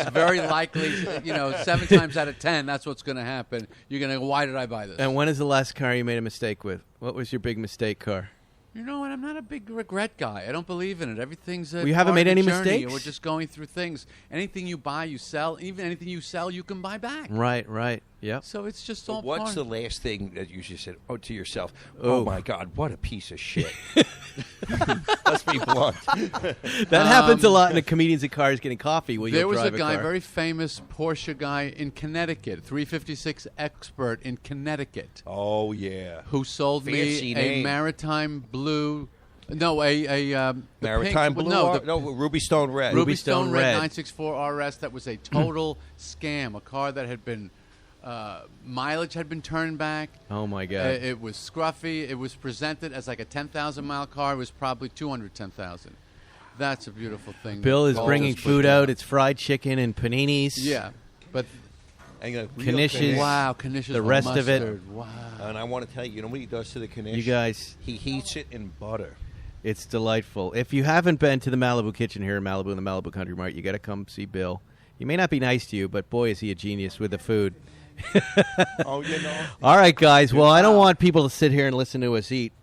Speaker 3: very likely. 7 times out of 10, that's what's going to happen. You're going to go, why did I buy this?
Speaker 2: And when is the last car you made a mistake with? What was your big mistake car?
Speaker 3: You know what? I'm not a big regret guy. I don't believe in it. Everything's a
Speaker 2: Well, you haven't
Speaker 3: part
Speaker 2: made
Speaker 3: of the
Speaker 2: any
Speaker 3: journey,
Speaker 2: mistakes?
Speaker 3: and we're just going through things. Anything you buy, you sell. Even anything you sell, you can buy back.
Speaker 2: Right. Yep.
Speaker 3: So it's just all
Speaker 4: What's
Speaker 3: part
Speaker 4: the
Speaker 3: of
Speaker 4: last thing that you just said to yourself,
Speaker 2: Oh.
Speaker 4: oh, my God, what a piece of shit? Let's be blunt.
Speaker 2: That happens a lot in the comedians in cars getting coffee. While
Speaker 3: There
Speaker 2: you
Speaker 3: was
Speaker 2: drive
Speaker 3: a guy,
Speaker 2: car.
Speaker 3: very famous Porsche guy in Connecticut, 356 expert in Connecticut,
Speaker 4: Oh, yeah.
Speaker 3: who sold
Speaker 4: Fancy
Speaker 3: me
Speaker 4: name.
Speaker 3: a maritime blue. No, the
Speaker 4: Maritime
Speaker 3: pink,
Speaker 4: Blue?
Speaker 3: No,
Speaker 4: Ruby Stone Red.
Speaker 3: Ruby
Speaker 2: Stone
Speaker 3: Stone Red
Speaker 2: Red.
Speaker 3: 964 RS. That was a total scam. A car that had been mileage had been turned back.
Speaker 2: Oh, my God.
Speaker 3: It was scruffy. It was presented as like a 10,000-mile car. It was probably 210,000. That's a beautiful thing.
Speaker 2: Bill is
Speaker 3: Gold
Speaker 2: bringing
Speaker 3: put
Speaker 2: food
Speaker 3: down.
Speaker 2: out. It's fried chicken and paninis.
Speaker 3: Yeah, but
Speaker 4: And a real
Speaker 2: Knishes.
Speaker 4: thing.
Speaker 3: wow, Knishes
Speaker 2: The
Speaker 3: with
Speaker 2: rest of it.
Speaker 3: mustard. Wow.
Speaker 4: And I want to tell you, you know what he does to the Knish?
Speaker 2: You guys,
Speaker 4: He heats it in butter.
Speaker 2: it's delightful. If you haven't been to the Malibu Kitchen here in Malibu, in the Malibu Country Mart, you got to come see Bill. He may not be nice to you, but boy, is he a genius with the food.
Speaker 4: Oh, you know.
Speaker 2: All right, guys. Well, I don't want people to sit here and listen to us eat.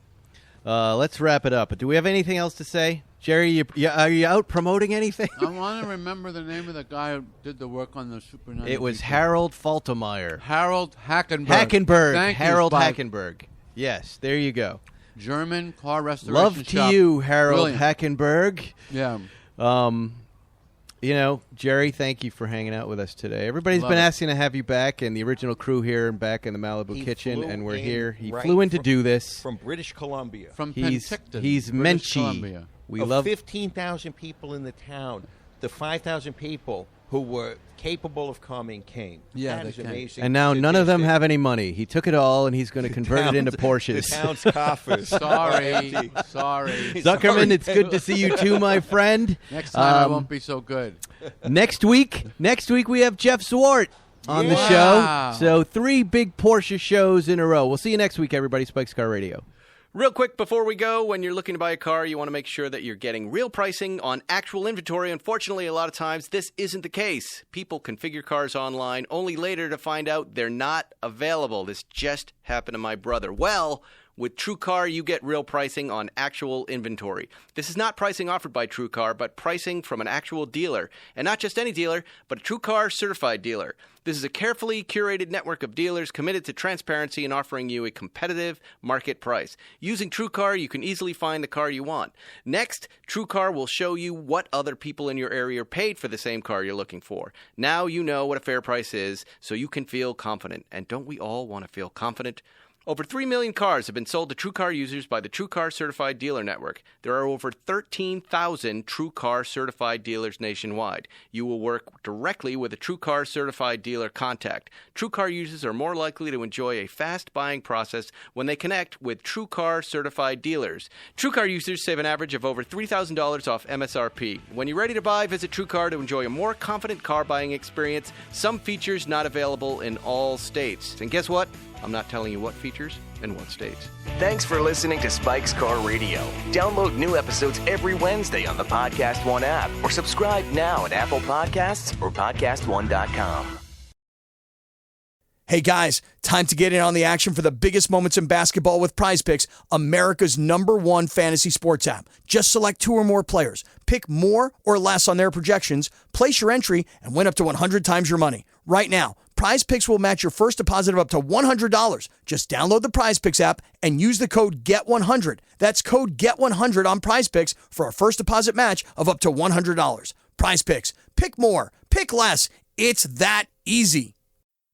Speaker 2: Let's wrap it up. But do we have anything else to say? Jerry, are you out promoting anything?
Speaker 3: I want to remember the name of the guy who did the work on the Super 9.
Speaker 2: It was Harold Faltermeyer.
Speaker 3: Harold Hackenberg.
Speaker 2: Hackenberg.
Speaker 3: Thank you,
Speaker 2: Harold
Speaker 3: Spike.
Speaker 2: Hackenberg. Yes, there you go.
Speaker 3: German car restoration
Speaker 2: Love to
Speaker 3: shop.
Speaker 2: you, Harold
Speaker 3: Brilliant.
Speaker 2: Hackenberg.
Speaker 3: Yeah.
Speaker 2: Jerry, thank you for hanging out with us today. Everybody's
Speaker 3: Love
Speaker 2: been
Speaker 3: it.
Speaker 2: asking to have you back, and the original crew here and back in the Malibu
Speaker 4: He
Speaker 2: Kitchen,
Speaker 4: flew
Speaker 2: and we're
Speaker 4: in
Speaker 2: here. He
Speaker 4: right
Speaker 2: flew in to
Speaker 4: from-
Speaker 2: do this.
Speaker 4: From British Columbia.
Speaker 3: From
Speaker 2: He's
Speaker 3: Penticton,
Speaker 2: he's
Speaker 3: British
Speaker 2: Menchie.
Speaker 3: Columbia.
Speaker 2: We
Speaker 4: of
Speaker 2: love
Speaker 4: 15,000 people in the town, the 5,000 people who were capable of coming came.
Speaker 3: Yeah,
Speaker 4: that
Speaker 3: they
Speaker 4: is
Speaker 3: came.
Speaker 4: amazing.
Speaker 2: And now none of them
Speaker 4: statistic.
Speaker 2: have any money. He took it all, and he's going to convert it into Porsches.
Speaker 4: The town's coffers.
Speaker 3: Sorry.
Speaker 2: Zuckerman,
Speaker 4: Sorry.
Speaker 2: it's good to see you too, my friend.
Speaker 3: Next time I won't be so good.
Speaker 2: Next week we have Jeff Zwart on the
Speaker 3: Wow.
Speaker 2: show. So 3 big Porsche shows in a row. We'll see you next week, everybody. Spike's Car Radio. Real quick before we go, when you're looking to buy a car, you want to make sure that you're getting real pricing on actual inventory. Unfortunately, a lot of times this isn't the case. People configure cars online only later to find out they're not available. This just happened to my brother. Well, with TrueCar, you get real pricing on actual inventory. This is not pricing offered by TrueCar, but pricing from an actual dealer. And not just any dealer, but a TrueCar certified dealer. This is a carefully curated network of dealers committed to transparency and offering you a competitive market price. Using TrueCar, you can easily find the car you want. Next, TrueCar will show you what other people in your area paid for the same car you're looking for. Now you know what a fair price is, so you can feel confident. And don't we all want to feel confident? Over 3 million cars have been sold to TrueCar users by the TrueCar Certified Dealer Network. There are over 13,000 TrueCar Certified dealers nationwide. You will work directly with a TrueCar Certified dealer contact. TrueCar users are more likely to enjoy a fast buying process when they connect with TrueCar Certified dealers. TrueCar users save an average of over $3,000 off MSRP. When you're ready to buy, visit TrueCar to enjoy a more confident car buying experience. Some features not available in all states. And guess what? I'm not telling you what features in what states.
Speaker 1: Thanks for listening to Spike's Car Radio. Download new episodes every Wednesday on the Podcast One app or subscribe now at Apple Podcasts or PodcastOne.com.
Speaker 5: Hey guys, time to get in on the action for the biggest moments in basketball with Prize Picks, America's #1 fantasy sports app. Just select 2 or more players, pick more or less on their projections, place your entry, and win up to 100 times your money. Right now, Prize Picks will match your first deposit of up to $100. Just download the Prize Picks app and use the code GET100. That's code GET100 on Prize Picks for a first deposit match of up to $100. Prize Picks. Pick more. Pick less. It's that easy.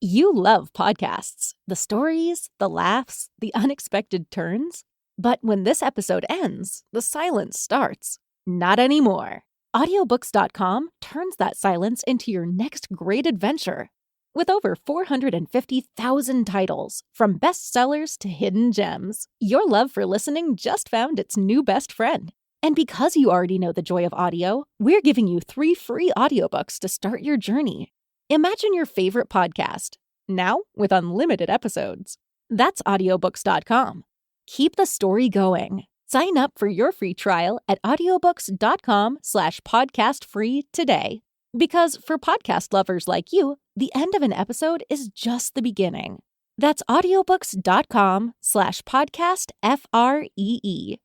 Speaker 6: You love podcasts, the stories, the laughs, the unexpected turns. But when this episode ends, the silence starts. Not anymore. Audiobooks.com turns that silence into your next great adventure. With over 450,000 titles, from bestsellers to hidden gems, your love for listening just found its new best friend. And because you already know the joy of audio, we're giving you 3 free audiobooks to start your journey. Imagine your favorite podcast, now with unlimited episodes. That's audiobooks.com. Keep the story going. Sign up for your free trial at audiobooks.com/podcastfree today. Because for podcast lovers like you, the end of an episode is just the beginning. That's audiobooks.com/podcastfree.